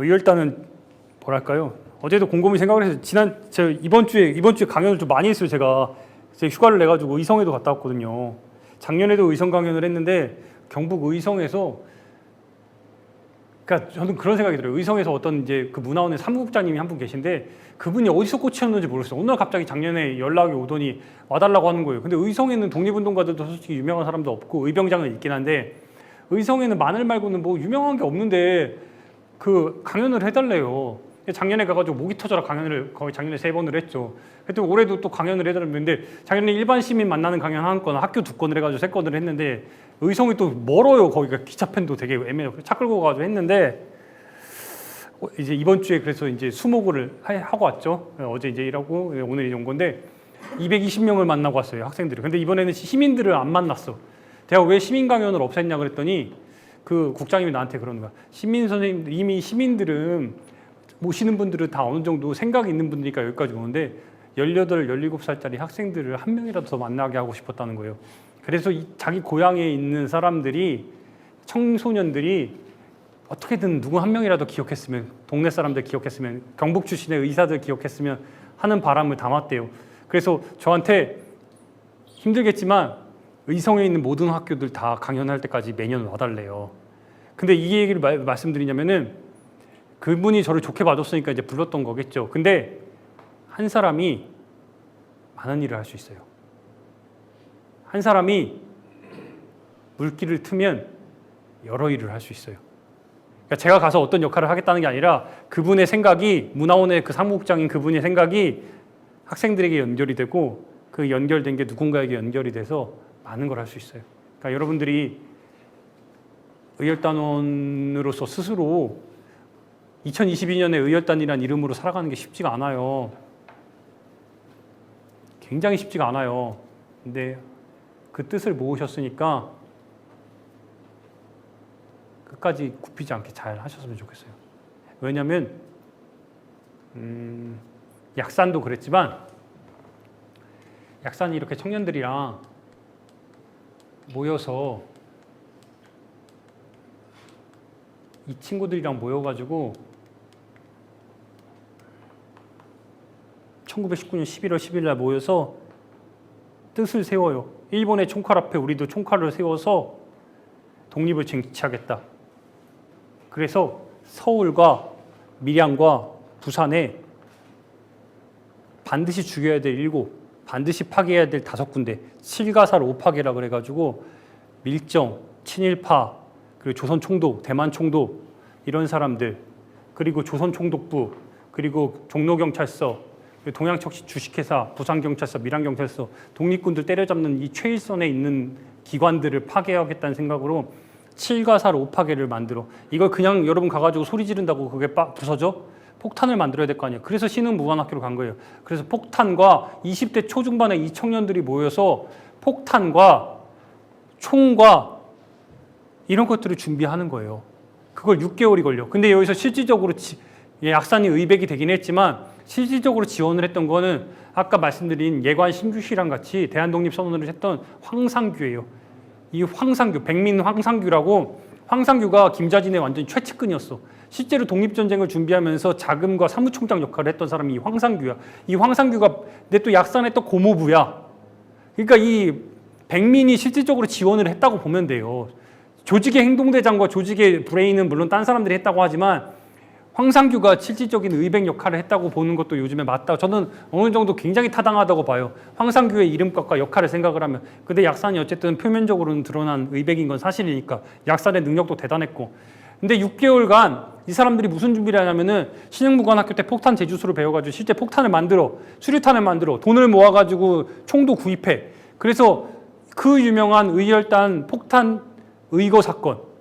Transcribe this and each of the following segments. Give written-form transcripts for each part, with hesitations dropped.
의열단은 뭐랄까요? 어제도 곰곰이 생각을 해서 이번 주에 강연을 좀 많이 했어요. 제가 휴가를 내가지고 의성에도 갔다 왔거든요. 작년에도 의성 강연을 했는데 경북 의성에서, 그러니까 저는 그런 생각이 들어요. 의성에서 어떤 이제 그 문화원의 사무국장님이 한 분 계신데 그분이 어디서 꽂히셨는지 모르겠어요. 어느 날 갑자기 작년에 연락이 오더니 와달라고 하는 거예요. 근데 의성에는 독립운동가들도 솔직히 유명한 사람도 없고 의병장은 있긴 한데 의성에는 마늘 말고는 뭐 유명한 게 없는데 그 강연을 해달래요. 작년에 가가지고 목이 터져라 강연을 거의 작년에 3번을 했죠. 그랬더니 올해도 또 강연을 해달라는데 작년에 일반 시민 만나는 강연 1건, 학교 2건을 해가지고 3건을 했는데 의성이 또 멀어요. 거기가 기차편도 되게 애매해요. 차 끌고 가가지고 했는데 이제 이번 주에 그래서 이제 수목을 하고 왔죠. 어제 이제 일하고 오늘 이제 온 건데 220명을 만나고 왔어요. 학생들을. 근데 이번에는 시민들을 안 만났어. 내가 왜 시민 강연을 없앴냐 그랬더니 그 국장님이 나한테 그러는 거야. 시민 선생님들, 이미 시민들은 모시는 분들은 다 어느 정도 생각이 있는 분들이니까 여기까지 오는데 18, 17살짜리 학생들을 한 명이라도 더 만나게 하고 싶었다는 거예요. 그래서 자기 고향에 있는 사람들이, 청소년들이 어떻게든 누구 한 명이라도 기억했으면, 동네 사람들 기억했으면, 경북 출신의 의사들 기억했으면 하는 바람을 담았대요. 그래서 저한테 힘들겠지만 의성에 있는 모든 학교들 다 강연할 때까지 매년 와달래요. 근데 이 얘기를 말씀드리냐면은 그분이 저를 좋게 봐줬으니까 이제 불렀던 거겠죠. 근데 한 사람이 많은 일을 할 수 있어요. 한 사람이 물기를 트면 여러 일을 할 수 있어요. 그러니까 제가 가서 어떤 역할을 하겠다는 게 아니라 그분의 생각이, 문화원의 그 사무국장인 그분의 생각이 학생들에게 연결이 되고 그 연결된 게 누군가에게 연결이 돼서 많은 걸 할 수 있어요. 그러니까 여러분들이 의열단원으로서 스스로 2022년에 의열단이라는 이름으로 살아가는 게 쉽지가 않아요. 굉장히 쉽지가 않아요. 근데 그 뜻을 모으셨으니까 끝까지 굽히지 않게 잘 하셨으면 좋겠어요. 왜냐하면 약산도 그랬지만 약산이 이렇게 청년들이랑 모여서 이 친구들이랑 모여가지고 1919년 11월 10일 날 모여서 뜻을 세워요. 일본의 총칼 앞에 우리도 총칼을 세워서 독립을 쟁취하겠다. 그래서 서울과 밀양과 부산에 반드시 죽여야 될 7, 반드시 파괴해야 될 5군데, 7가살 5파괴라 그래가지고 밀정, 친일파, 그리고 조선총독, 대만총독 이런 사람들, 그리고 조선총독부, 그리고 종로경찰서, 동양척시 주식회사, 부산경찰서, 밀양경찰서, 독립군들 때려잡는 이 최일선에 있는 기관들을 파괴하겠다는 생각으로 7가살 5파괴를 만들어. 이걸 그냥 여러분 가가지고 소리 지른다고 그게 부서져? 폭탄을 만들어야 될 거 아니에요. 그래서 신흥무관학교로 간 거예요. 그래서 폭탄과 20대 초중반의 이 청년들이 모여서 폭탄과 총과 이런 것들을 준비하는 거예요. 그걸 6개월이 걸려. 근데 여기서 실질적으로 약산이 의백이 되긴 했지만 실질적으로 지원을 했던 거는 아까 말씀드린 예관 신규시랑 같이 대한독립선언을 했던 황상규예요. 이 황상규, 백민 황상규라고, 황상규가 김자진의 완전 최측근이었어. 실제로 독립전쟁을 준비하면서 자금과 사무총장 역할을 했던 사람이 이 황상규야. 이 황상규가 내 또 약산의 또 고모부야. 그러니까 이 백민이 실질적으로 지원을 했다고 보면 돼요. 조직의 행동대장과 조직의 브레인은 물론 딴 사람들이 했다고 하지만 황상규가 실질적인 의백 역할을 했다고 보는 것도 요즘에 맞다. 저는 어느 정도 굉장히 타당하다고 봐요. 황상규의 이름값과 역할을 생각을 하면. 근데 약산이 어쨌든 표면적으로는 드러난 의백인 건 사실이니까 약산의 능력도 대단했고. 근데 6개월간 이 사람들이 무슨 준비를 하냐면은 신흥무관학교 때 폭탄 제주수를 배워가지고 실제 폭탄을 만들어, 수류탄을 만들어, 돈을 모아가지고 총도 구입해. 그래서 그 유명한 의열단 폭탄 의거 사건,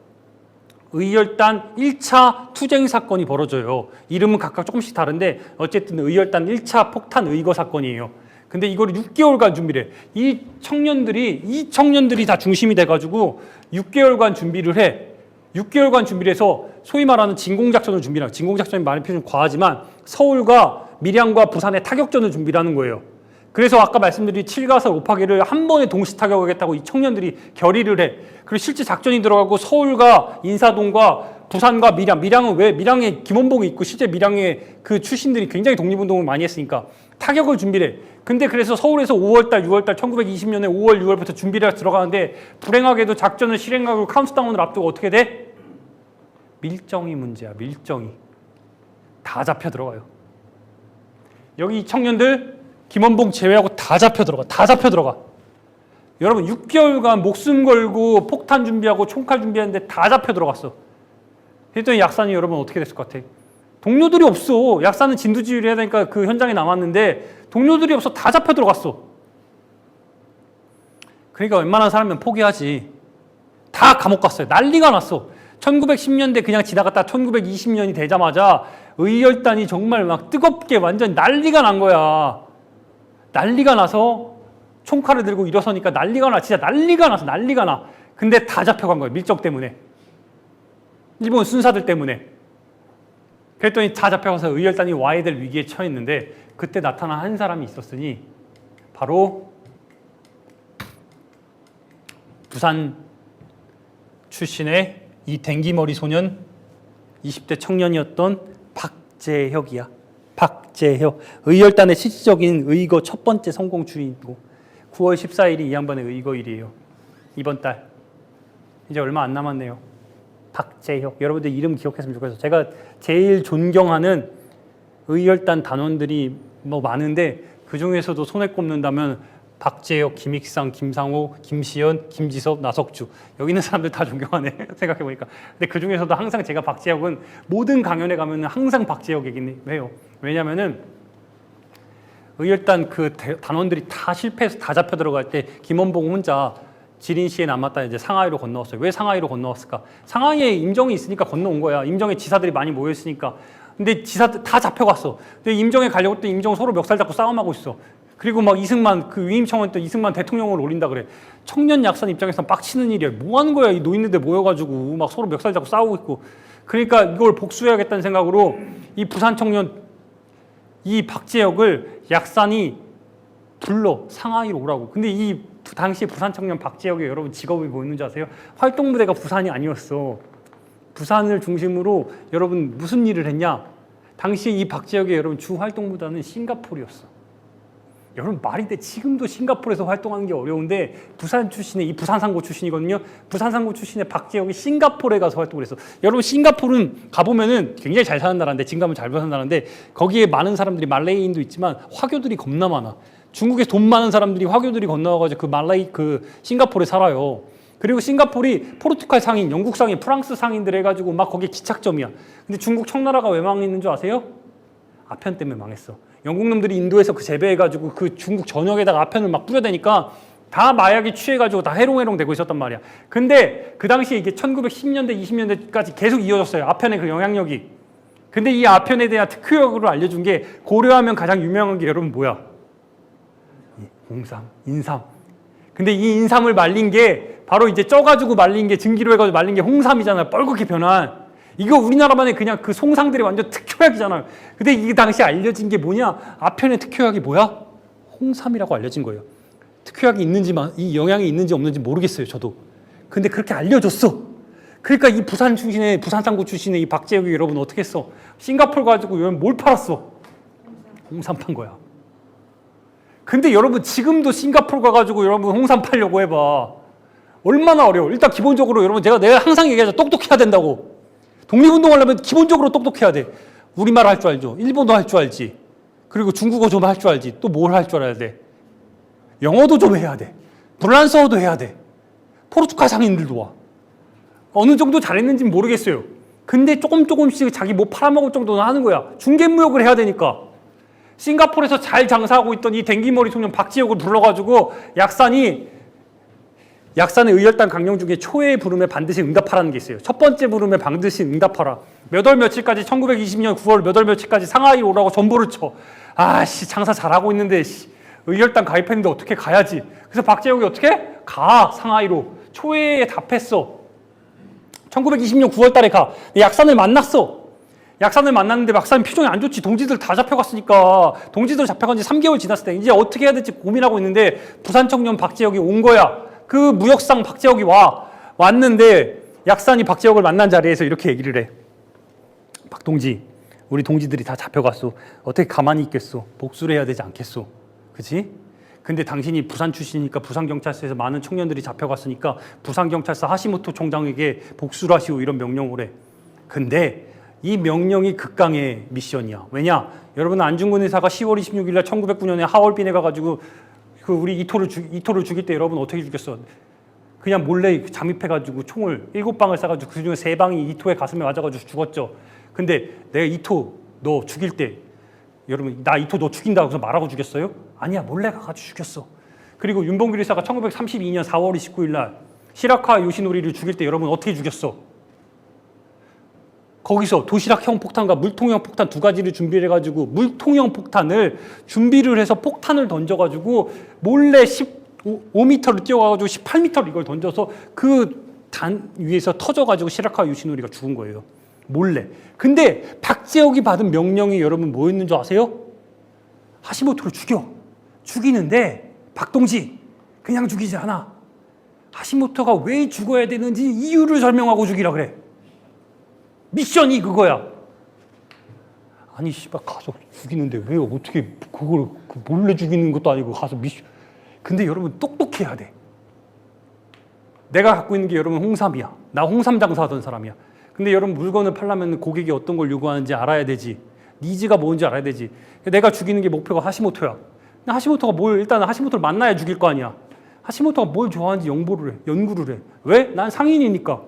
의열단 1차 투쟁 사건이 벌어져요. 이름은 각각 조금씩 다른데 어쨌든 의열단 1차 폭탄 의거 사건이에요. 근데 이걸 6개월간 준비를 해. 이 청년들이 다 중심이 돼가지고 6개월간 준비를 해. 6개월간 준비를 해서 소위 말하는 진공작전을 준비를 하고, 진공작전이 말이 좀 과하지만 서울과 밀양과 부산의 타격전을 준비를 하는 거예요. 그래서 아까 말씀드린 7가설 5파괴를 한 번에 동시 타격하겠다고 이 청년들이 결의를 해. 그리고 실제 작전이 들어가고 서울과 인사동과 부산과 밀양은 왜? 밀양에 김원복이 있고 실제 밀양의 그 출신들이 굉장히 독립운동을 많이 했으니까 타격을 준비를 해. 근데 그래서 서울에서 5월달, 6월달 1920년에 5월, 6월부터 준비를 해서 들어가는데 불행하게도 작전을 실행하고 카운트다운을 앞두고 어떻게 돼? 밀정이 문제야. 밀정이. 다 잡혀 들어가요. 여기 이 청년들 김원봉 제외하고 다 잡혀 들어가. 다 잡혀 들어가. 여러분 6개월간 목숨 걸고 폭탄 준비하고 총칼 준비하는데 다 잡혀 들어갔어. 그랬더니 약산이 여러분 어떻게 됐을 것 같아? 동료들이 없어. 약산은 진두지휘를 해야 되니까 그 현장에 남았는데 동료들이 없어. 다 잡혀 들어갔어. 그러니까 웬만한 사람은 포기하지. 다 감옥 갔어요. 난리가 났어. 1910년대 그냥 지나갔다 1920년이 되자마자 의열단이 정말 막 뜨겁게 완전 난리가 난 거야. 난리가 나서 총칼을 들고 일어서니까 난리가 나. 진짜 난리가 나서 난리가 나. 근데 다 잡혀간 거예요. 밀정 때문에. 일본 순사들 때문에. 그랬더니 다 잡혀가서 의열단이 와야 될 위기에 처했는데 그때 나타난 한 사람이 있었으니 바로 부산 출신의 이 댕기머리 소년 20대 청년이었던 박재혁이야. 박재혁. 의열단의 실질적인 의거 첫 번째 성공 주인이고 9월 14일이 이 양반의 의거일이에요. 이번 달. 이제 얼마 안 남았네요. 박재혁. 여러분들 이름 기억했으면 좋겠어요. 제가 제일 존경하는 의열단 단원들이 뭐 많은데 그중에서도 손에 꼽는다면 박재혁, 김익상, 김상호, 김시연, 김지섭, 나석주. 여기 있는 사람들 다 존경하네. 생각해보니까. 근데 그중에서도 항상 제가 박재혁은 모든 강연에 가면 항상 박재혁 얘기는 해요. 왜냐면은 의열단 그 단원들이 다 실패해서 다 잡혀 들어갈 때 김원봉 혼자 지린시에 남았다 이제 상하이로 건너왔어요. 왜 상하이로 건너왔을까? 상하이에 임정이 있으니까 건너온 거야. 임정에 지사들이 많이 모여있으니까. 근데 지사들 다 잡혀갔어. 근데 임정에 가려고 했더니 임정 서로 멱살 잡고 싸움하고 있어. 그리고 막 이승만 그 위임청원 또 이승만 대통령을 올린다 그래. 청년 약산 입장에서 빡치는 일이야. 뭐 하는 거야? 이 노인네들 모여가지고 막 서로 멱살 잡고 싸우고 있고. 그러니까 이걸 복수해야겠다는 생각으로 이 부산 청년 이 박재혁을 약산이 불러 상하이로 오라고. 근데 이 당시 부산 청년 박재혁의 여러분 직업이 뭐였는지 아세요? 활동 무대가 부산이 아니었어. 부산을 중심으로 여러분 무슨 일을 했냐? 당시 이 박재혁의 여러분 주 활동 무대는 싱가포르였어. 여러분 말이 돼. 지금도 싱가포르에서 활동하는 게 어려운데 부산 출신의 이 부산상고 출신이거든요. 부산상고 출신의 박재혁이 싱가포르에 가서 활동을 했어. 여러분 싱가포르는 가보면은 굉장히 잘 사는 나라인데 지금 가면 잘 사는 나라인데 거기에 많은 사람들이 말레이인도 있지만 화교들이 겁나 많아. 중국에 돈 많은 사람들이 화교들이 건너와가지고 그 싱가포르에 살아요. 그리고 싱가포르이 포르투갈 상인, 영국 상인, 프랑스 상인들 해가지고 막 거기에 기착점이야. 근데 중국 청나라가 왜 망했는 줄 아세요? 아편 때문에 망했어. 영국 놈들이 인도에서 그 재배해가지고 그 중국 전역에다가 아편을 막 뿌려대니까 다 마약에 취해가지고 다 해롱해롱 되고 있었단 말이야. 근데 그 당시에 이게 1910년대, 20년대까지 계속 이어졌어요. 아편의 그 영향력이. 근데 이 아편에 대한 특효약으로 알려준 게 고려하면 가장 유명한 게 여러분 뭐야? 홍삼, 인삼. 근데 이 인삼을 말린 게 바로 이제 쪄가지고 말린 게 증기로 해가지고 말린 게 홍삼이잖아요. 뻘겋게 변한. 이거 우리나라만의 그냥 그 송상들의 완전 특효약이잖아요. 근데 이 당시에 알려진 게 뭐냐? 아편의 특효약이 뭐야? 홍삼이라고 알려진 거예요. 특효약이 있는지만 이 영향이 있는지 없는지 모르겠어요. 저도. 근데 그렇게 알려줬어. 그러니까 이 부산 출신의 부산상고 출신의 이 박재혁이 여러분 어떻게 했어? 싱가포르 가지고 뭘 팔았어? 홍삼 판 거야. 근데 여러분 지금도 싱가포르 가가지고 여러분 홍삼 팔려고 해봐. 얼마나 어려워. 일단 기본적으로 여러분 내가 항상 얘기하죠. 똑똑해야 된다고. 독립운동 하려면 기본적으로 똑똑해야 돼. 우리말 할 줄 알죠. 일본어 할 줄 알지. 그리고 중국어 좀 할 줄 알지. 또 뭘 할 줄 알아야 돼. 영어도 좀 해야 돼. 불란서어도 해야 돼. 포르투갈 상인들도 와. 어느 정도 잘했는지는 모르겠어요. 근데 조금씩 자기 뭐 팔아먹을 정도는 하는 거야. 중개무역을 해야 되니까. 싱가포르에서 잘 장사하고 있던 이 댕기머리 소년 박지혁을 불러가지고 약산의 의열단 강령 중에 초회의 부름에 반드시 응답하라는 게 있어요. 첫 번째 부름에 반드시 응답하라. 몇 월 며칠까지 1920년 9월 몇 월 며칠까지 상하이 오라고 전보를 쳐. 아씨 장사 잘하고 있는데 의열단 가입했는데 어떻게 가야지. 그래서 박재혁이 어떻게? 가 상하이로. 초회에 답했어. 1920년 9월 달에 가. 약산을 만났어. 약산을 만났는데 약산 표정이 안 좋지. 동지들 다 잡혀갔으니까. 동지들 잡혀간 지 3개월 지났을 때 이제 어떻게 해야 될지 고민하고 있는데 부산 청년 박재혁이 온 거야. 그 무역상 박재혁이 왔는데 약산이 박재혁을 만난 자리에서 이렇게 얘기를 해. 박동지, 우리 동지들이 다 잡혀갔어. 어떻게 가만히 있겠어? 복수를 해야 되지 않겠어? 그치? 근데 당신이 부산 출신이니까 부산경찰서에서 많은 청년들이 잡혀갔으니까 부산경찰서 하시모토 총장에게 복수를 하시오 이런 명령을 해. 근데 이 명령이 극강의 미션이야. 왜냐? 여러분 안중근 의사가 10월 26일 날 1909년에 하얼빈에 가가지고 그 우리 이토를 죽일 때 여러분 어떻게 죽였어? 그냥 몰래 잠입해가지고 총을 7방을 쏴가지고 그중에 3방이 이토의 가슴에 맞아가지고 죽었죠. 근데 내가 이토 너 죽일 때 여러분 나 이토 너 죽인다고 해서 말하고 죽였어요? 아니야, 몰래 가가지고 죽였어. 그리고 윤봉길 의사가 1932년 4월 29일 날 시라카 요시노리를 죽일 때 여러분 어떻게 죽였어? 거기서 도시락형 폭탄과 물통형 폭탄 두 가지를 준비를 해가지고 물통형 폭탄을 준비를 해서 폭탄을 던져가지고 몰래 15m를 뛰어가가지고 18m를 이걸 던져서 그 단 위에서 터져가지고 시라카 요시노리가 죽은 거예요. 몰래. 근데 박재혁이 받은 명령이 여러분 뭐였는 줄 아세요? 하시모토를 죽여. 죽이는데 박동지 그냥 죽이지 않아. 하시모토가 왜 죽어야 되는지 이유를 설명하고 죽이라 그래. 미션이 그거야. 아니 씨발 가서 죽이는데 왜 어떻게 그걸 몰래 죽이는 것도 아니고 가서 미션. 근데 여러분 똑똑해야 돼. 내가 갖고 있는 게 여러분 홍삼이야. 나 홍삼 장사하던 사람이야. 근데 여러분 물건을 팔려면 고객이 어떤 걸 요구하는지 알아야 되지. 니즈가 뭔지 알아야 되지. 내가 죽이는 게 목표가 하시모토야. 근데 하시모토가 일단은 하시모토를 만나야 죽일 거 아니야. 하시모토가 뭘 좋아하는지 연구를 해. 왜? 난 상인이니까.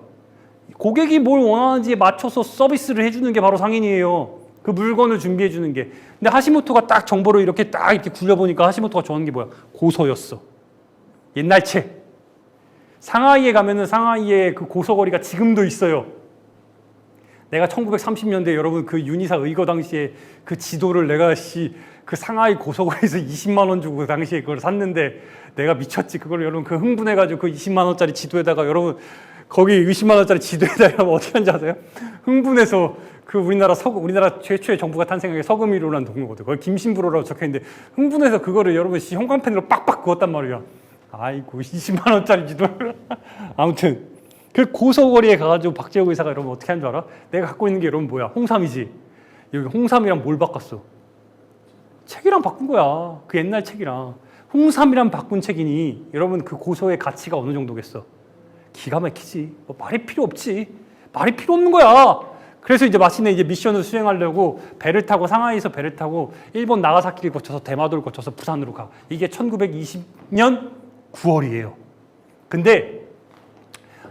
고객이 뭘 원하는지에 맞춰서 서비스를 해주는 게 바로 상인이에요. 그 물건을 준비해 주는 게. 근데 하시모토가 딱 정보를 이렇게 굴려보니까 하시모토가 좋아하는 게 뭐야? 고소였어. 옛날 책. 상하이에 가면은 상하이에 그 고소거리가 지금도 있어요. 내가 1930년대 여러분 그 윤희사 의거 당시에 그 지도를 내가 그 상하이 고소거리에서 20만 원 주고 그 당시에 그걸 샀는데 내가 미쳤지. 그걸 여러분 그 흥분해가지고 그 20만 원짜리 지도에다가 여러분 거기 20만 원짜리 지도에다가 어떻게 하는지 아세요? 흥분해서 그 우리나라 최초의 정부가 탄생한 게 서금이로라는 동료거든. 거기 김신부로라고 적혀있는데 흥분해서 그거를 여러분 형광펜으로 빡빡 그었단 말이야. 아이고 20만 원짜리 지도를. 아무튼 그 고소거리에 가가지고 박재혁 의사가 여러분 어떻게 하는 줄 알아? 내가 갖고 있는 게 여러분 뭐야? 홍삼이지. 여기 홍삼이랑 뭘 바꿨어? 책이랑 바꾼 거야. 그 옛날 책이랑. 홍삼이랑 바꾼 책이니 여러분 그 고소의 가치가 어느 정도겠어? 기가 막히지. 뭐 말이 필요 없지. 말이 필요 없는 거야. 그래서 이제 마침내 이제 미션을 수행하려고 배를 타고 상하이에서 배를 타고 일본 나가사키를 거쳐서 대마도를 거쳐서 부산으로 가. 이게 1920년 9월이에요. 근데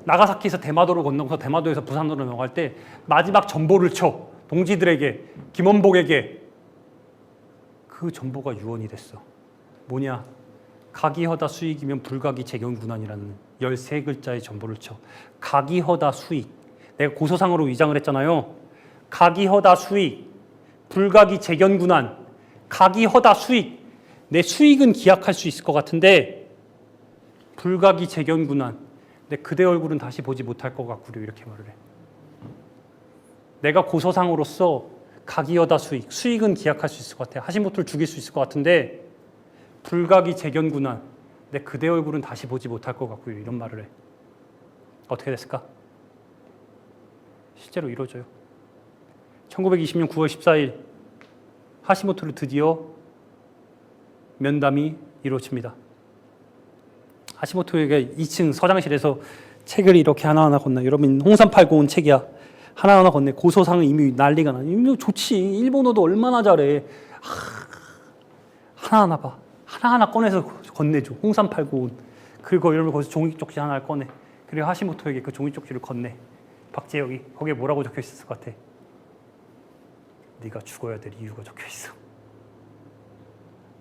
나가사키에서 대마도를 건너서 대마도에서 부산으로 넘어갈 때 마지막 전보를 쳐. 동지들에게, 김원복에게. 그 전보가 유언이 됐어. 뭐냐? 가기허다 수익이면 불가기 재경군환이라는 13글자의 전보를 쳐. 가기허다 수익. 내가 고소상으로 위장을 했잖아요. 가기허다 수익, 불가기 재경군환. 가기허다 수익. 내 수익은 기약할 수 있을 것 같은데 불가기 재경군환. 근데 그대 얼굴은 다시 보지 못할 것 같구려. 이렇게 말을 해. 내가 고소상으로서 가기허다 수익은 기약할 수 있을 것 같아. 하시모토를 죽일 수 있을 것 같은데 불가기 재경군환. 근데 그대 얼굴은 다시 보지 못할 것 같고요. 이런 말을 해. 어떻게 됐을까? 실제로 이루어져요. 1920년 9월 14일 하시모토를 드디어 면담이 이루어집니다. 하시모토에게 2층 서장실에서 책을 이렇게 하나하나 건네. 여러분 홍삼 팔고 온 책이야. 하나하나 건네. 고소상은 이미 난리가 나. 이미 좋지. 일본어도 얼마나 잘해. 하나하나 봐. 하나하나 꺼내서 건네줘. 홍삼 팔고 온. 그리고 여러분 거기서 종이 쪽지 하나를 꺼내. 그리고 하시모토에게 그 종이 쪽지를 건네. 박재혁이 거기에 뭐라고 적혀 있을 것 같아? 네가 죽어야 될 이유가 적혀 있어.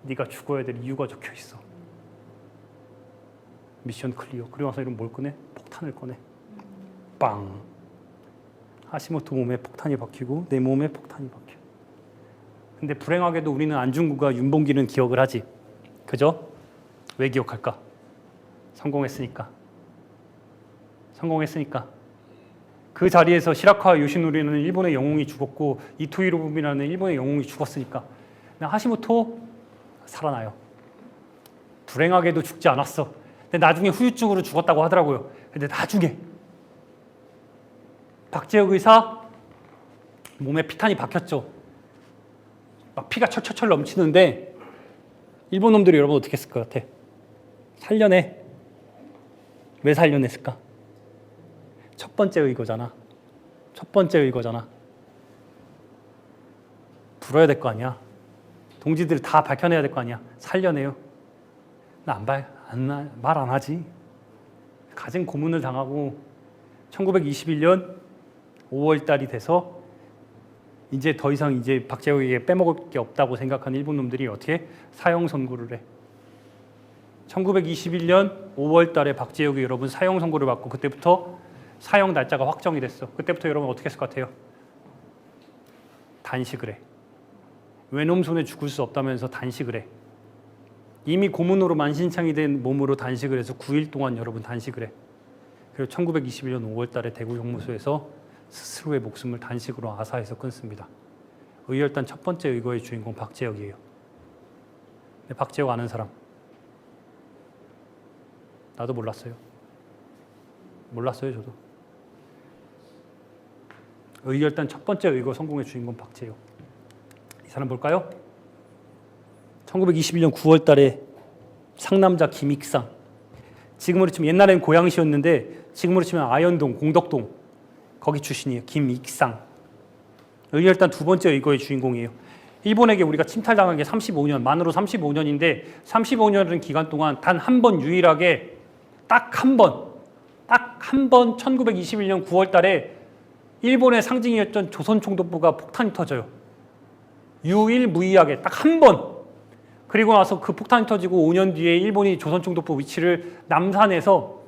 네가 죽어야 될 이유가 적혀 있어. 미션 클리어. 그리고 나서 이런 뭘 꺼내? 폭탄을 꺼내. 빵. 하시모토 몸에 폭탄이 박히고 내 몸에 폭탄이 박혀. 근데 불행하게도 우리는 안중근과 윤봉길은 기억을 하지. 그죠? 왜 기억할까? 성공했으니까. 그 자리에서 시라카 요시노리는 일본의 영웅이 죽었고 이토 히로부미라는 일본의 영웅이 죽었으니까. 하시모토 살아나요. 불행하게도 죽지 않았어. 근데 나중에 후유증으로 죽었다고 하더라고요. 근데 나중에 박재혁 의사 몸에 피탄이 박혔죠. 막 피가 철철철 넘치는데 일본 놈들이 여러분 어떻게 했을 것 같아? 살려내. 왜 살려냈을까? 첫 번째 의거잖아. 첫 번째 의거잖아. 불어야 될 거 아니야. 동지들 다 밝혀내야 될 거 아니야. 살려내요. 나 말 안 하지. 가진 고문을 당하고 1921년 5월 달이 돼서 이제 더 이상 이제 박재혁에게 빼먹을 게 없다고 생각한 일본 놈들이 어떻게 사형 선고를 해. 1921년 5월 달에 박재혁이 여러분 사형 선고를 받고 그때부터 사형 날짜가 확정이 됐어. 그때부터 여러분 어떻게 했을 것 같아요? 단식을 해. 외놈 손에 죽을 수 없다면서 단식을 해. 이미 고문으로 만신창이 된 몸으로 단식을 해서 9일 동안 여러분 단식을 해. 그리고 1921년 5월 달에 대구 형무소에서 스스로의 목숨을 단식으로 아사해서 끊습니다. 의열단 첫 번째 의거의 주인공 박재혁이에요. 근데 박재혁 아는 사람? 나도 몰랐어요. 몰랐어요, 저도. 의열단 첫 번째 의거 성공의 주인공 박재혁. 이 사람 볼까요? 1921년 9월 달에 상남자 김익상. 지금으로 치면 옛날에는 고양시였는데 지금으로 치면 아현동, 공덕동 거기 출신이에요. 김익상. 의열단 두 번째 의거의 주인공이에요. 일본에게 우리가 침탈당한 게 35년, 만으로 35년인데 35년이라는 기간 동안 단 한 번 유일하게 딱 한 번 1921년 9월 달에 일본의 상징이었던 조선총독부가 폭탄이 터져요. 유일무이하게 딱 한 번. 그리고 나서 그 폭탄이 터지고 5년 뒤에 일본이 조선총독부 위치를 남산에서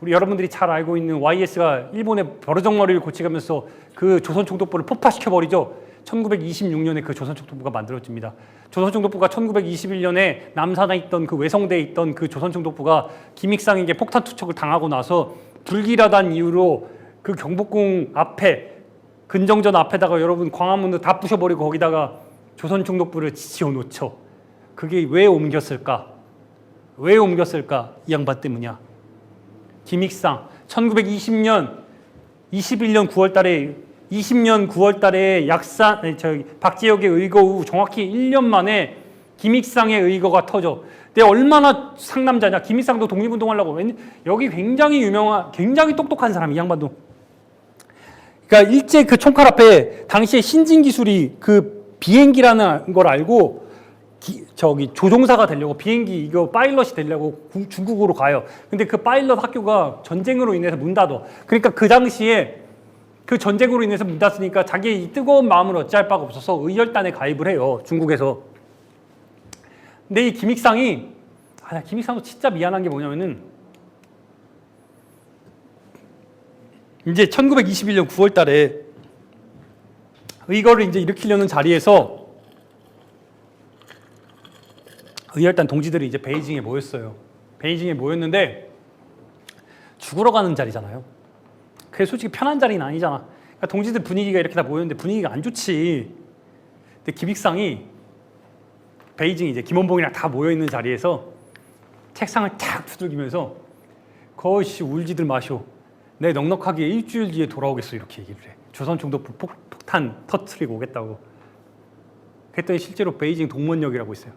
우리 여러분들이 잘 알고 있는 YS가 일본의 버르장머리를 고치면서 그 조선총독부를 폭파시켜버리죠. 1926년에 그 조선총독부가 만들어집니다. 조선총독부가 1921년에 남산에 있던 그 외성대에 있던 그 조선총독부가 김익상에게 폭탄 투척을 당하고 나서 불길하다는 이유로 그 경복궁 앞에 근정전 앞에다가 여러분 광화문도 다 부셔버리고 거기다가 조선총독부를 지어놓죠. 그게 왜 옮겼을까? 왜 옮겼을까? 이 양반 때문이야. 김익상 1921년 9월 달에 20년 9월 달에 박재혁의 의거 후 정확히 1년 만에 김익상의 의거가 터져. 근데 얼마나 상남자냐. 김익상도 독립운동하려고. 여기 굉장히 유명한, 굉장히 똑똑한 사람, 이 양반도. 그러니까 일제 그 총칼 앞에 당시에 신진 기술이 그 비행기라는 걸 알고 조종사가 되려고 비행기 이거 파일럿이 되려고 중국으로 가요. 근데 그 파일럿 학교가 전쟁으로 인해서 문 닫아. 그러니까 그 당시에 그 전쟁으로 인해서 문 닫으니까 자기의 이 뜨거운 마음을 어찌할 바가 없어서 의열단에 가입을 해요. 중국에서. 근데 이 김익상이 김익상도 진짜 미안한 게 뭐냐면은 이제 1921년 9월 달에 의거를 이제 일으키려는 자리에서 의열단 동지들이 이제 베이징에 모였어요. 베이징에 모였는데 죽으러 가는 자리잖아요. 그게 솔직히 편한 자리는 아니잖아. 그러니까 동지들 분위기가 이렇게 다 모였는데 분위기가 안 좋지. 근데 김익상이 베이징 이제 김원봉이랑 다 모여 있는 자리에서 책상을 탁 두들기면서 거시 울지들 마쇼. 내 넉넉하게 일주일 뒤에 돌아오겠어 이렇게 얘기를 해. 조선총독부 폭탄 터뜨리고 오겠다고. 그랬더니 실제로 베이징 동문역이라고 있어요.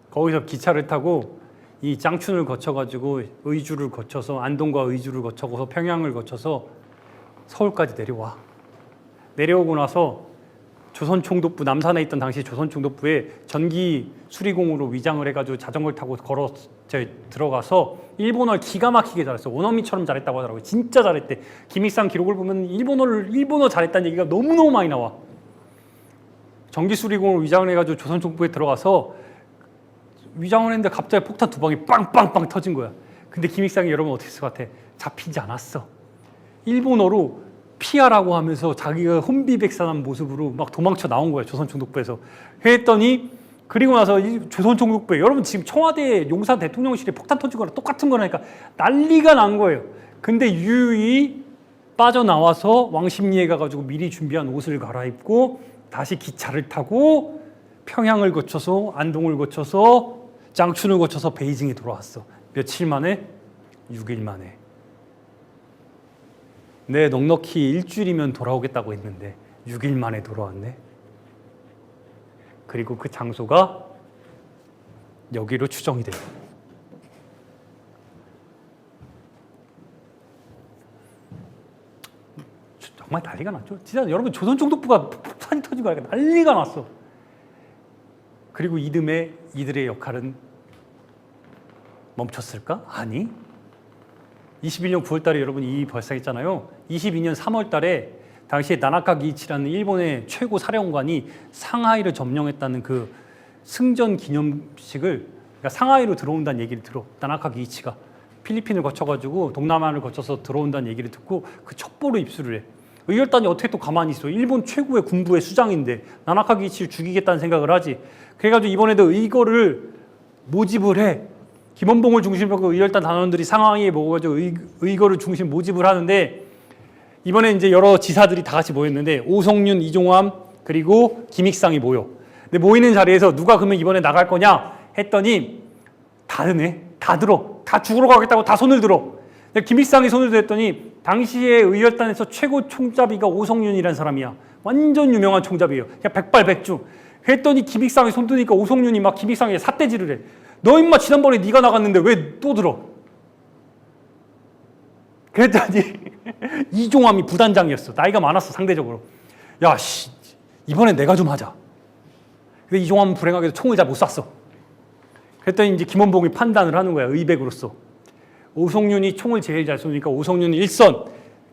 거기서 기차를 타고 이 짱춘을 거쳐가지고 의주를 거쳐서 안동과 의주를 거쳐서 평양을 거쳐서 서울까지 내려와. 내려오고 나서 조선총독부 남산에 있던 당시 조선총독부에 전기 수리공으로 위장을 해가지고 자전거를 타고 걸어 들어가서 일본어를 기가 막히게 잘했어. 원어민처럼 잘했다고 하더라고요. 진짜 잘했대. 김익상 기록을 보면 일본어 잘했다는 얘기가 너무너무 많이 나와. 전기 수리공으로 위장을 해가지고 조선총독부에 들어가서 위장을 했는데 갑자기 폭탄 두 방이 빵빵빵 터진 거야. 근데 김익상이 여러분 어떻게 했을 것 같아? 잡히지 않았어. 일본어로 피하라고 하면서 자기가 혼비백산한 모습으로 막 도망쳐 나온 거야. 조선총독부에서. 했더니 그리고 나서 이 조선총독부에 여러분 지금 청와대 용산 대통령실에 폭탄 터진 거랑 똑같은 거라니까 난리가 난 거예요. 근데 유유히 빠져나와서 왕십리에 가가지고 미리 준비한 옷을 갈아입고 다시 기차를 타고 평양을 거쳐서 안동을 거쳐서 짱춘을 거쳐서 베이징에 돌아왔어. 며칠 만에? 6일 만에. 내 넉넉히 일주일이면 돌아오겠다고 했는데 6일 만에 돌아왔네. 그리고 그 장소가 여기로 추정이 돼요. 정말 난리가 났죠. 진짜 여러분 조선총독부가 폭탄이 터지고 난리가 났어. 그리고 이듬해 이들의 역할은 멈췄을까? 아니. 21년 9월 달에 여러분 이 발생했잖아요. 22년 3월 달에 당시에 나나카 기이치라는 일본의 최고 사령관이 상하이를 점령했다는 그 승전 기념식을, 그러니까 상하이로 들어온다는 얘기를 들어. 나나카 기이치가 필리핀을 거쳐가지고 동남아를 거쳐서 들어온다는 얘기를 듣고 그 첩보를 입수를 해. 의열단이 어떻게 또 가만히 있어? 일본 최고의 군부의 수장인데 나나카 기이치를 죽이겠다는 생각을 하지. 그래가지고 이번에도 의거를 모집을 해. 김원봉을 중심으로 의열단 단원들이 상하이에 모여가지고 의거를 중심 모집을 하는데, 이번에 이제 여러 지사들이 다 같이 모였는데 오성윤, 이종함 그리고 김익상이 모여. 근데 모이는 자리에서 누가 그러면 이번에 나갈 거냐 했더니 다르네. 다 들어. 다 죽으러 가겠다고 다 손을 들어. 근데 김익상이 손을 들었더니 당시에 의열단에서 최고 총잡이가 오성윤이라는 사람이야. 완전 유명한 총잡이에요. 그냥 백발백중. 그랬더니 김익상이 손 드니까 오성윤이 막 김익상에게 삿대질을 해. 너 임마 지난번에 네가 나갔는데 왜 또 들어? 그랬더니 이종함이 부단장이었어. 나이가 많았어 상대적으로. 야 씨, 이번엔 내가 좀 하자. 근데 이종함은 불행하게도 총을 잘 못 쐈어. 그랬더니 이제 김원봉이 판단을 하는 거야. 의백으로서. 오성윤이 총을 제일 잘 쏘니까 오성윤이 1선,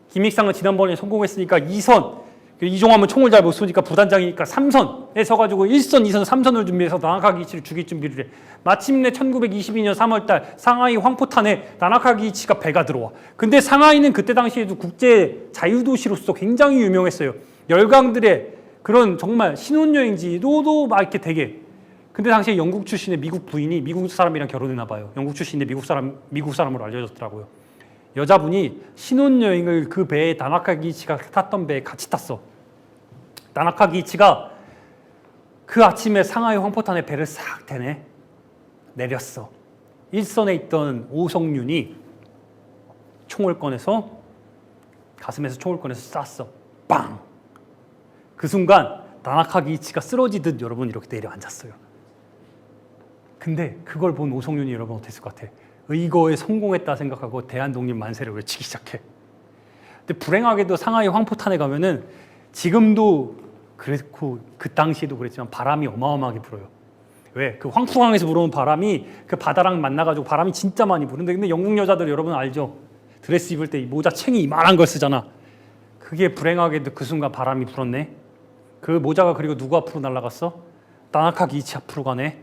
김익상은 지난번에 성공했으니까 2선, 이종함은 총을 잘 못 쏘니까 부단장이니까 3선에 서가지고 1선, 2선, 3선을 준비해서 나나카 기이치를 죽일 준비를 해. 마침내 1922년 3월달 상하이 황포탄에 나나카 기이치가 배가 들어와. 근데 상하이는 그때 당시에도 국제 자유도시로서 굉장히 유명했어요. 열강들의 그런 정말 신혼여행지로도 막 이렇게 되게. 근데 당시에 영국 출신의 미국 부인이 미국 사람이랑 결혼했나 봐요. 영국 출신의 미국 사람으로 알려졌더라고요. 여자분이 신혼여행을 그 배에 나나카 기이치가 탔던 배에 같이 탔어. 나나카 기이치가 그 아침에 상하이 황포탄에 배를 싹 대네. 내렸어. 일선에 있던 오성윤이 총을 꺼내서 가슴에서 총을 꺼내서 쐈어. 빵! 그 순간 나나카 기이치가 쓰러지듯 여러분 이렇게 내려앉았어요. 근데 그걸 본 오성윤이 여러분 어땠을 것 같아? 의거에 성공했다 생각하고 대한독립 만세를 외치기 시작해. 근데 불행하게도 상하이 황포탄에 가면은 지금도 그렇고 그 당시에도 그랬지만 바람이 어마어마하게 불어요. 왜? 그 황푸강에서 불어오는 바람이 그 바다랑 만나가지고 바람이 진짜 많이 부는데, 근데 영국 여자들 여러분 알죠? 드레스 입을 때 모자 챙이 이만한 걸 쓰잖아. 그게 불행하게도 그 순간 바람이 불었네. 그 모자가 그리고 누구 앞으로 날아갔어? 나나카 기이치 앞으로 가네.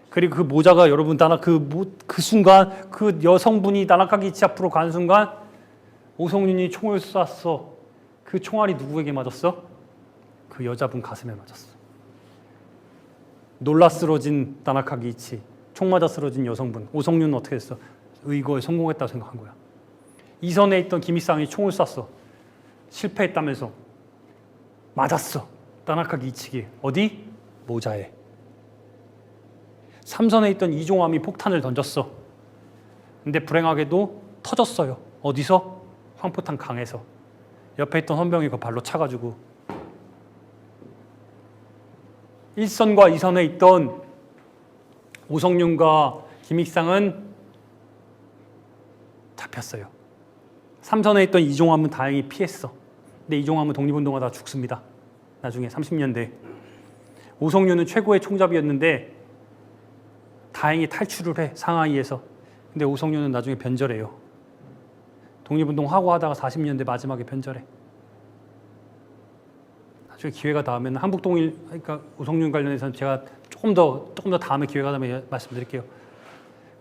그리고 그 모자가 여러분 그 순간 그 여성분이 나나카 기이치 앞으로 간 순간 오성윤이 총을 쐈어. 그 총알이 누구에게 맞았어? 그 여자분 가슴에 맞았어. 놀라 쓰러진 나나카 기이치, 총 맞아 쓰러진 여성분. 오성윤은 어떻게 했어? 의거에 성공했다고 생각한 거야. 이선에 있던 김일상이 총을 쐈어. 실패했다면서. 맞았어. 나나카 기이치기. 어디? 모자에. 3선에 있던 이종함이 폭탄을 던졌어. 근데 불행하게도 터졌어요. 어디서? 황포탄 강에서. 옆에 있던 헌병이 그 발로 차가지고 1선과 2선에 있던 오성윤과 김익상은 잡혔어요. 3선에 있던 이종함은 다행히 피했어. 근데 이종함은 독립운동하다 죽습니다. 나중에 30년대. 오성윤은 최고의 총잡이였는데 다행히 탈출을 해, 상하이에서. 근데 오성윤은 나중에 변절해요. 독립운동하고 하다가 40년대 마지막에 변절해. 나중에 기회가 닿으면 한국동일, 그러니까 오성윤 관련해서는 제가 조금 더 다음에 기회가 닿으면 말씀드릴게요.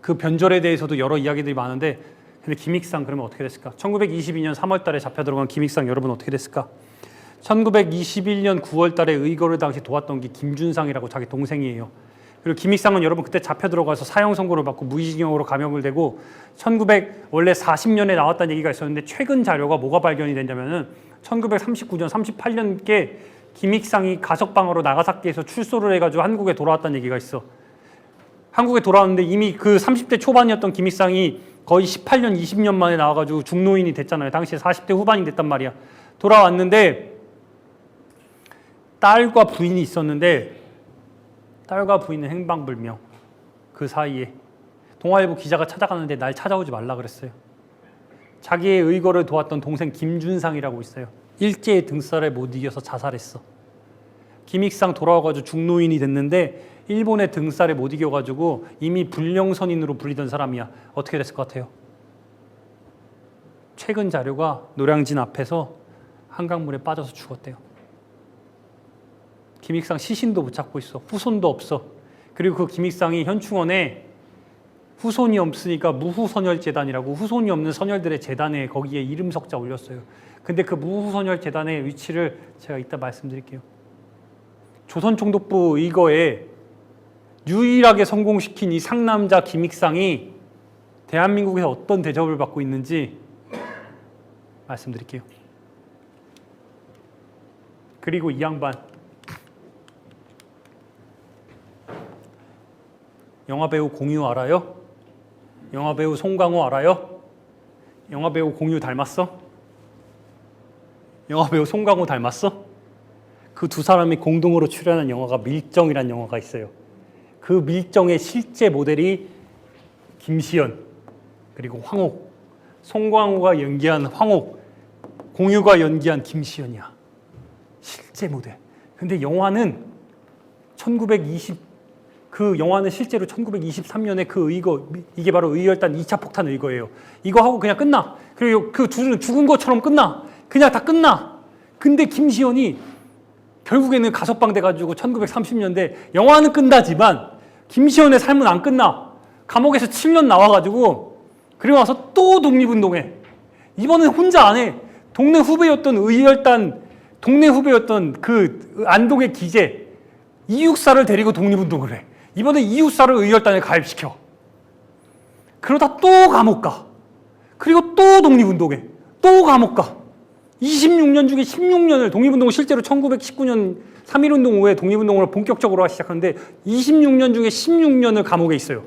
그 변절에 대해서도 여러 이야기들이 많은데, 근데 김익상 그러면 어떻게 됐을까? 1922년 3월 달에 잡혀 들어간 김익상 여러분 어떻게 됐을까? 1921년 9월 달에 의거를 당시 도왔던 게 김준상이라고 자기 동생이에요. 그리고 김익상은 여러분 그때 잡혀 들어가서 사형 선고를 받고 무기징역으로 감형을 되고 원래 40년에 나왔다는 얘기가 있었는데 최근 자료가 뭐가 발견이 됐냐면은 1939년, 38년께 김익상이 가석방으로 나가사키에서 출소를 해가지고 한국에 돌아왔다는 얘기가 있어. 한국에 돌아왔는데 이미 그 30대 초반이었던 김익상이 거의 18년, 20년 만에 나와가지고 중노인이 됐잖아요. 당시에 40대 후반이 됐단 말이야. 돌아왔는데 딸과 부인이 있었는데 딸과 부인은 행방불명. 그 사이에 동아일보 기자가 찾아가는데 날 찾아오지 말라 그랬어요. 자기의 의거를 도왔던 동생 김준상이라고 있어요. 일제의 등살에 못 이겨서 자살했어. 김익상 돌아와가지고 중노인이 됐는데 일본의 등살에 못 이겨가지고 이미 불령선인으로 불리던 사람이야. 어떻게 됐을 것 같아요? 최근 자료가 노량진 앞에서 한강물에 빠져서 죽었대요. 김익상 시신도 못 찾고 있어. 후손도 없어. 그리고 그 김익상이 현충원에 후손이 없으니까 무후선열재단이라고 후손이 없는 선열들의 재단에 거기에 이름 석자 올렸어요. 근데 그 무후선열재단의 위치를 제가 이따 말씀드릴게요. 조선총독부 의거에 유일하게 성공시킨 이 상남자 김익상이 대한민국에서 어떤 대접을 받고 있는지 말씀드릴게요. 그리고 이 양반 영화배우 공유 알아요? 영화배우 송강호 알아요? 영화배우 공유 닮았어? 영화배우 송강호 닮았어? 그 두 사람이 공동으로 출연한 영화가 밀정이라는 영화가 있어요. 그 밀정의 실제 모델이 김시연 그리고 황옥, 송강호가 연기한 황옥, 공유가 연기한 김시연이야. 실제 모델. 근데 영화는 그 영화는 실제로 1923년에 그 의거, 이게 바로 의열단 2차 폭탄 의거예요. 이거 하고 그냥 끝나. 그리고 그 둘은 죽은 것처럼 끝나. 그냥 다 끝나. 근데 김시연이 결국에는 가석방 돼가지고 1930년대 영화는 끝나지만 김시연의 삶은 안 끝나. 감옥에서 7년 나와가지고 그리고 와서 또 독립운동해. 이번엔 혼자 안 해. 동네 후배였던 그 안동의 기재 이육사를 데리고 독립운동을 해. 이번에 이웃사를 의열단에 가입시켜. 그러다 또 감옥 가. 그리고 또 독립운동해. 또 감옥 가. 26년 중에 16년을 독립운동을 실제로 1919년 3.1운동 후에 독립운동을 본격적으로 하기 시작하는데 26년 중에 16년을 감옥에 있어요.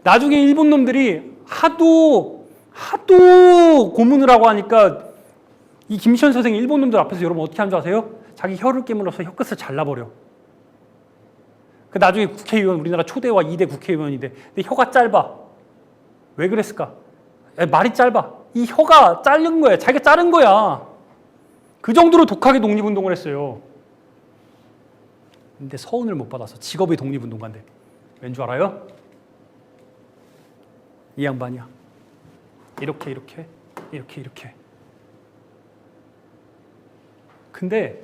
나중에 일본 놈들이 하도 고문을 하고 하니까 이 김시현 선생이 일본 놈들 앞에서 여러분 어떻게 한 줄 아세요? 자기 혀를 깨물어서 혀끝을 잘라버려. 그 나중에 국회의원, 우리나라 초대와 2대 국회의원인데 근데 혀가 짧아. 왜 그랬을까? 말이 짧아. 이 혀가 자른 거야. 자기가 자른 거야. 그 정도로 독하게 독립운동을 했어요. 근데 서운을 못 받아서 직업이 독립운동가인데 왠 줄 알아요? 이 양반이야. 이렇게 근데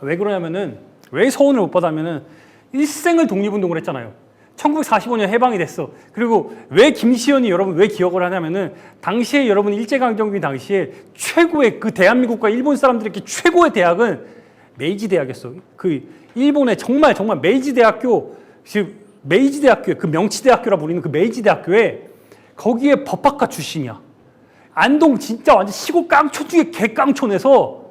왜 그러냐면은 왜 서운을 못 받았냐면은 일생을 독립운동을 했잖아요. 1945년 해방이 됐어. 그리고 왜 김시연이 여러분 왜 기억을 하냐면은 당시에 여러분 일제강점기 당시에 최고의 그 대한민국과 일본 사람들에게 최고의 대학은 메이지 대학이었어. 그 일본의 정말 메이지 대학교, 메이지 대학교에 그 명치 대학교라 불리는 그 메이지 대학교에 거기에 법학과 출신이야. 안동 진짜 완전 시골 깡촌 중에 개깡촌에서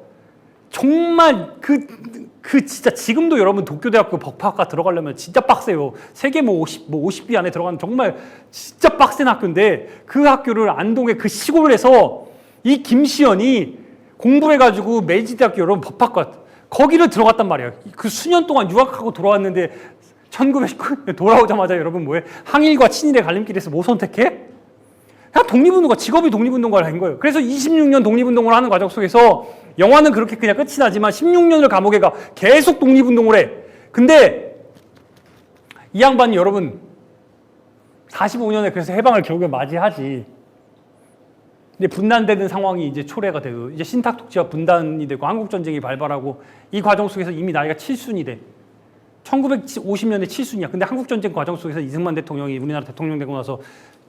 정말 그 진짜 지금도 여러분 도쿄대학교 법학과 들어가려면 진짜 빡세요. 세계 50위 안에 들어가는 정말 진짜 빡센 학교인데 그 학교를 안동의 그 시골에서 이 김시연이 공부를 해가지고 메이지대학교 여러분 법학과 거기를 들어갔단 말이야. 그 수년 동안 유학하고 돌아왔는데 1919년 돌아오자마자 여러분 뭐해? 항일과 친일의 갈림길에서 뭐 선택해? 그냥 독립운동가, 직업이 독립운동가를 한 거예요. 그래서 26년 독립운동을 하는 과정 속에서 영화는 그렇게 그냥 끝이 나지만 16년을 감옥에 가 계속 독립운동을 해. 근데 이 양반이 여러분 45년에 그래서 해방을 결국에 맞이하지. 근데 분단되는 상황이 이제 초래가 되고 이제 신탁독지와 분단이 되고 한국전쟁이 발발하고 이 과정 속에서 이미 나이가 7순이 돼. 1950년에 7순이야. 근데 한국전쟁 과정 속에서 이승만 대통령이 우리나라 대통령 되고 나서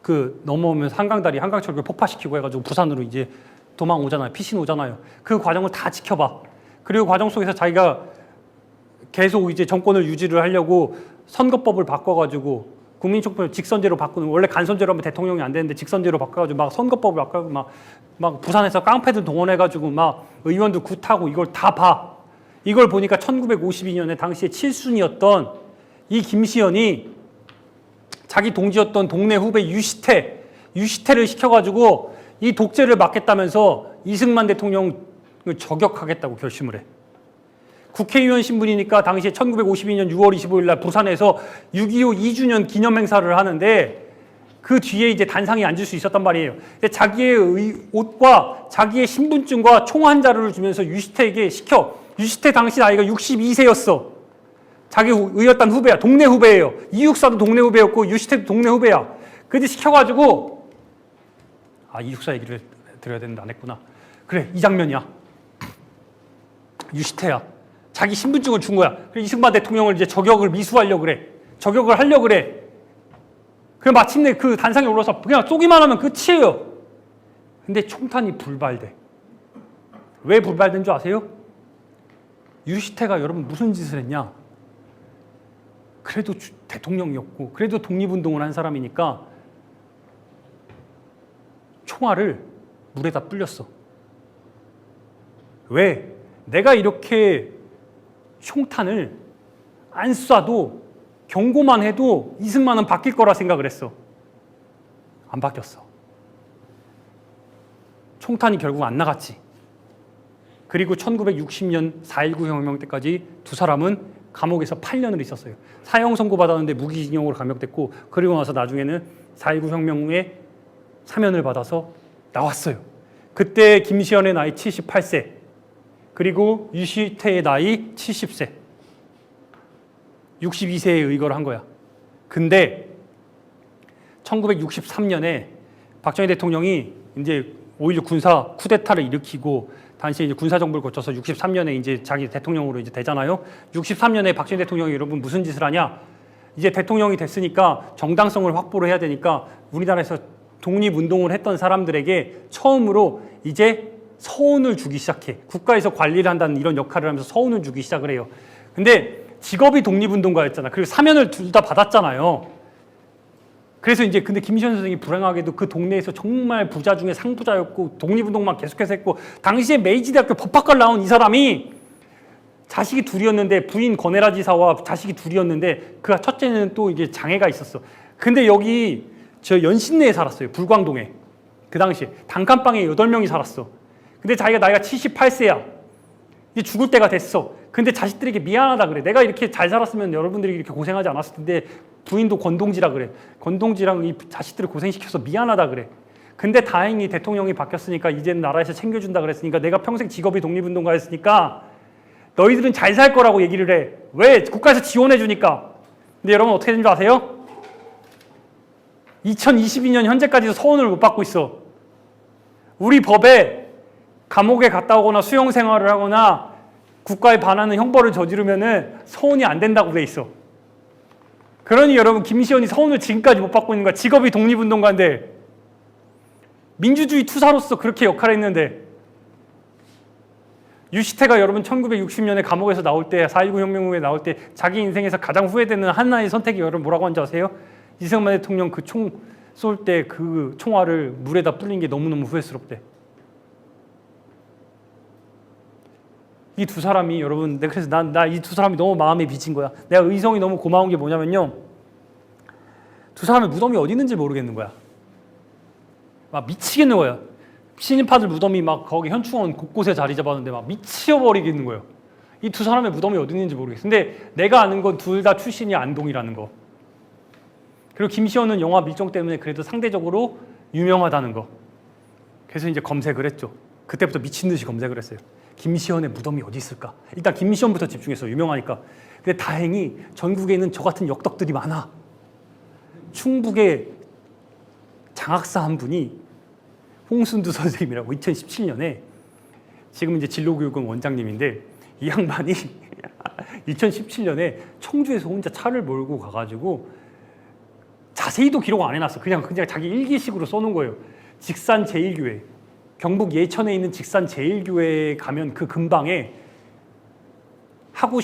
그 넘어오면서 한강다리, 한강철교 폭파시키고 해가지고 부산으로 이제 도망 오잖아요. 피신 오잖아요. 그 과정을 다 지켜봐. 그리고 과정 속에서 자기가 계속 이제 정권을 유지를 하려고 선거법을 바꿔가지고 국민총표를 직선제로 바꾸는, 원래 간선제로 하면 대통령이 안 되는데 직선제로 바꿔가지고 막 선거법을 바꿔가지고 막 부산에서 깡패들 동원해가지고 막 의원들 굿하고 이걸 다 봐. 이걸 보니까 1952년에 당시에 7순이었던 이 김시연이 자기 동지였던 동네 후배 유시태를 시켜가지고 이 독재를 막겠다면서 이승만 대통령을 저격하겠다고 결심을 해. 국회의원 신분이니까 당시에 1952년 6월 25일 날 부산에서 6.25 2주년 기념 행사를 하는데 그 뒤에 이제 단상에 앉을 수 있었단 말이에요. 자기의 옷과 자기의 신분증과 총 한 자루를 주면서 유시태에게 시켜. 유시태 당시 나이가 62세였어. 자기 의였단 후배야. 동네 후배예요. 이육사도 동네 후배였고 유시태도 동네 후배야. 그런데 시켜가지고 이육사 얘기를 드려야 되는데 안 했구나. 그래, 이 장면이야. 유시태야. 자기 신분증을 준 거야. 이승만 대통령을 이제 저격을 미수하려고 그래. 저격을 하려고 그래. 그래 마침내 그 단상에 올라서 그냥 쏘기만 하면 끝이에요. 근데 총탄이 불발돼. 왜 불발된 줄 아세요? 유시태가 여러분 무슨 짓을 했냐? 그래도 대통령이었고 그래도 독립운동을 한 사람이니까 총알을 물에다 불렸어. 왜? 내가 이렇게 총탄을 안 쏴도 경고만 해도 이승만은 바뀔 거라 생각을 했어. 안 바뀌었어. 총탄이 결국 안 나갔지. 그리고 1960년 4.19 혁명 때까지 두 사람은 감옥에서 8년을 있었어요. 사형 선고받았는데 무기징역으로 감형됐고 그리고 나서 나중에는 4.19 혁명 후에 사면을 받아서 나왔어요. 그때 김시현의 나이 78세 그리고 유시태의 나이 70세 62세에 의거를 한 거야. 근데 1963년에 박정희 대통령이 이제 5.16 군사 쿠데타를 일으키고 당시 이제 군사 정부를 거쳐서 63년에 이제 자기 대통령으로 이제 되잖아요. 63년에 박정희 대통령이 여러분 무슨 짓을 하냐? 이제 대통령이 됐으니까 정당성을 확보를 해야 되니까 우리나라에서 독립운동을 했던 사람들에게 처음으로 이제 서훈을 주기 시작해. 국가에서 관리를 한다는 이런 역할을 하면서 서훈을 주기 시작을 해요. 근데 직업이 독립운동가였잖아. 그리고 사면을 둘 다 받았잖아요. 그래서 이제 근데 김시현 선생이 불행하게도 그 동네에서 정말 부자 중에 상부자였고 독립운동만 계속해서 했고 당시에 메이지대학교 법학과를 나온 이 사람이 자식이 둘이었는데 부인 권혜라 지사와 자식이 둘이었는데 그 첫째는 또 이게 장애가 있었어. 근데 여기 저 연신내에 살았어요. 불광동에. 그 당시에 단칸방에 8명이 살았어. 근데 자기가 나이가 78세야. 이제 죽을 때가 됐어. 근데 자식들에게 미안하다 그래. 내가 이렇게 잘 살았으면 여러분들이 이렇게 고생하지 않았을 텐데 부인도 건동지라 그래. 건동지랑 이 자식들을 고생시켜서 미안하다 그래. 근데 다행히 대통령이 바뀌었으니까 이제는 나라에서 챙겨준다 그랬으니까 내가 평생 직업이 독립운동가였으니까 너희들은 잘 살 거라고 얘기를 해. 왜? 국가에서 지원해 주니까. 근데 여러분 어떻게 된 줄 아세요? 2022년 현재까지도 서훈을 못 받고 있어. 우리 법에 감옥에 갔다 오거나 수용 생활을 하거나 국가에 반하는 형벌을 저지르면은 서훈이 안 된다고 돼 있어. 그러니 여러분 김시현이 서훈을 지금까지 못 받고 있는 거야. 직업이 독립운동가인데 민주주의 투사로서 그렇게 역할을 했는데 유시태가 여러분 1960년에 감옥에서 나올 때 4.19 혁명 후에 나올 때 자기 인생에서 가장 후회되는 하나의 선택이 여러분 뭐라고 하는지 아세요? 이승만 대통령 그 총 쏠 때 그 총알을 물에다 불린 게 너무너무 후회스럽대. 이 두 사람이 여러분 그래서 나 이 두 사람이 너무 마음에 비친 거야. 내가 의성이 너무 고마운 게 뭐냐면요. 두 사람의 무덤이 어디 있는지 모르겠는 거야. 막 미치겠는 거야. 신인파들 무덤이 막 거기 현충원 곳곳에 자리 잡았는데 막 미치어버리겠는 거예요. 이 두 사람의 무덤이 어디 있는지 모르겠어. 근데 내가 아는 건 둘 다 출신이 안동이라는 거. 그리고 김시현은 영화 밀정 때문에 그래도 상대적으로 유명하다는 거. 그래서 이제 검색을 했죠. 그때부터 미친 듯이 검색을 했어요. 김시현의 무덤이 어디 있을까? 일단 김시현부터 집중해서 유명하니까. 근데 다행히 전국에는 저 같은 역덕들이 많아. 충북의 장학사 한 분이 홍순두 선생님이라고 2017년에 지금 이제 진로교육원 원장님인데 이 양반이 2017년에 청주에서 혼자 차를 몰고 가가지고 자세히도 기록 안 해놨어. 그냥 자기 일기식으로 써놓은 거예요. 직산 제1교회. 경북 예천에 있는 직산 제1교회에 가면 그 근방에 하고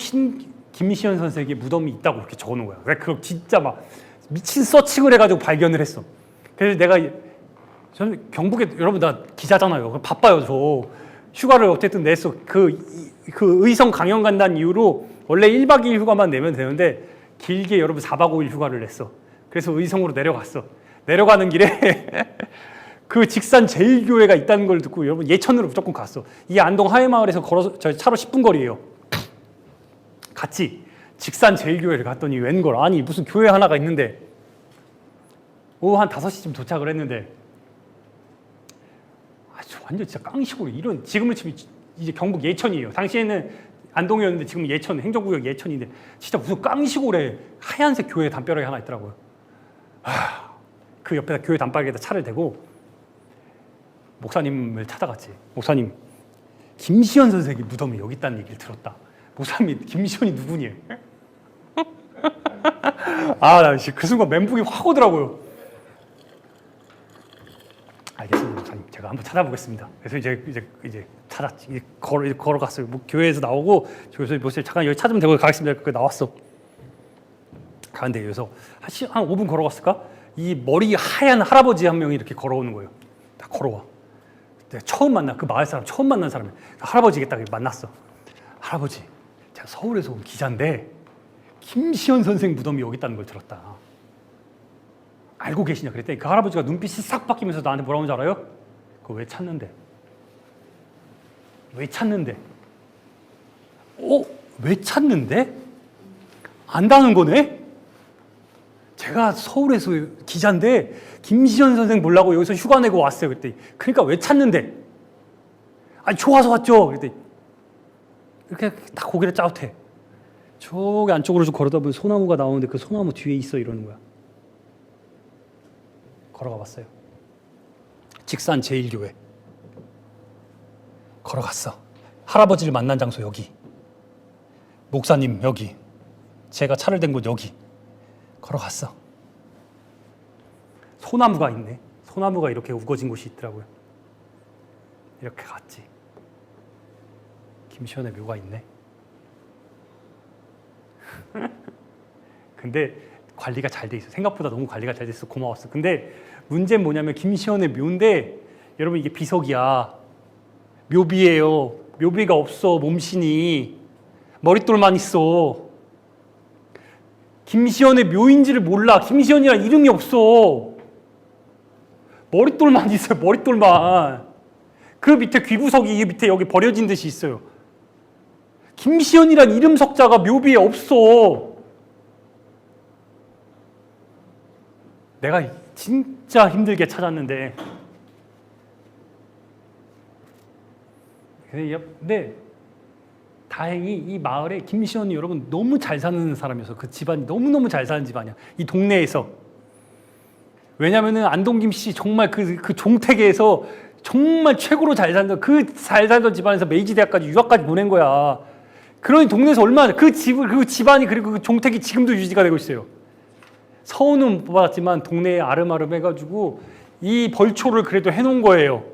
김시현 선생의 무덤이 있다고 이렇게 적어놓은 거야. 그걸 진짜 막 미친 서칭을 해가지고 발견을 했어. 그래서 저는 경북에 여러분 나 기자잖아요. 바빠요 저. 휴가를 어쨌든 냈어. 그 의성 강연 간다는 이유로 원래 1박 2일 휴가만 내면 되는데 길게 여러분 4박 5일 휴가를 냈어. 그래서 의성으로 내려갔어. 내려가는 길에 그 직산 제일교회가 있다는 걸 듣고 여러분 예천으로 무조건 갔어. 이 안동 하회마을에서 걸어서 저 차로 10분 거리예요. 같이 직산 제일교회를 갔더니 웬걸, 아니 무슨 교회 하나가 있는데 오후 한 5시쯤 도착을 했는데 완전 진짜 깡식으로 이런, 지금은 이제 경북 예천이에요. 당시에는 안동이었는데 지금 예천, 행정구역 예천인데 진짜 무슨 깡시골에 하얀색 교회 담벼락이 하나 있더라고요. 그 옆에다 교회 담벼락에다 차를 대고 목사님을 찾아갔지. 목사님, 김시현 선생이 무덤이 여기 있다는 얘기를 들었다. 목사님이 김시현이 누구니? 나 그 순간 멘붕이 확 오더라고요. 알겠습니다, 목사님. 제가 한번 찾아보겠습니다. 그래서 이제 찾았지. 이제 걸어갔어요. 교회에서 나오고 교회에서 목사님 잠깐 여기 찾으면 되고 가겠습니다. 그 나왔어. 가는데 여기서 한 5분 걸어갔을까? 이 머리 하얀 할아버지 한 명이 이렇게 걸어오는 거예요. 딱 걸어와. 내가 처음 만난 그 마을 사람, 처음 만난 사람이야. 할아버지겠다 만났어. 할아버지, 제가 서울에서 온 기자인데 김시현 선생 무덤이 여기 있다는 걸 들었다. 알고 계시냐 그랬더니 그 할아버지가 눈빛이 싹 바뀌면서 나한테 뭐라고 하는지 알아요? 그거 왜 찾는데? 왜 찾는데? 왜 찾는데? 안다는 거네? 제가 서울에서 기자인데 김시현 선생 보려고 여기서 휴가 내고 왔어요. 그랬더니 그러니까 왜 찾는데? 아니 좋아서 왔죠. 그랬더니 이렇게 딱 고개를 짜웃해. 저기 안쪽으로 좀 걸어다 보면 소나무가 나오는데 그 소나무 뒤에 있어 이러는 거야. 걸어가 봤어요. 직산 제일교회. 걸어갔어. 할아버지를 만난 장소 여기. 목사님 여기. 제가 차를 댄 곳 여기. 걸어갔어. 소나무가 있네. 소나무가 이렇게 우거진 곳이 있더라고요. 이렇게 갔지. 김시현의 묘가 있네. 근데 관리가 잘 돼 있어. 생각보다 너무 관리가 잘 돼 있어. 고마웠어. 근데 문제는 뭐냐면 김시현의 묘인데 여러분 이게 비석이야. 묘비예요. 묘비가 없어. 몸신이. 머릿돌만 있어. 김시현의 묘인지를 몰라. 김시현이란 이름이 없어. 머릿돌만 있어요. 머릿돌만. 그 밑에 귀부석이 이 밑에 여기 버려진 듯이 있어요. 김시현이란 이름 석자가 묘비에 없어. 내가 진짜 힘들게 찾았는데 근데 다행히 이 마을에 김시현이 여러분 너무 잘 사는 사람이어서 그 집안이 너무너무 잘 사는 집안이야. 이 동네에서. 왜냐면은 안동 김씨 정말 그 종택에서 정말 최고로 잘 살던 그 잘 살던 집안에서 메이지 대학까지 유학까지 보낸 거야. 그러니 동네에서 얼마나 그 집안이 그리고 그 종택이 지금도 유지가 되고 있어요. 서울은 못 받았지만 동네에 아름아름 해가지고 이 벌초를 그래도 해놓은 거예요.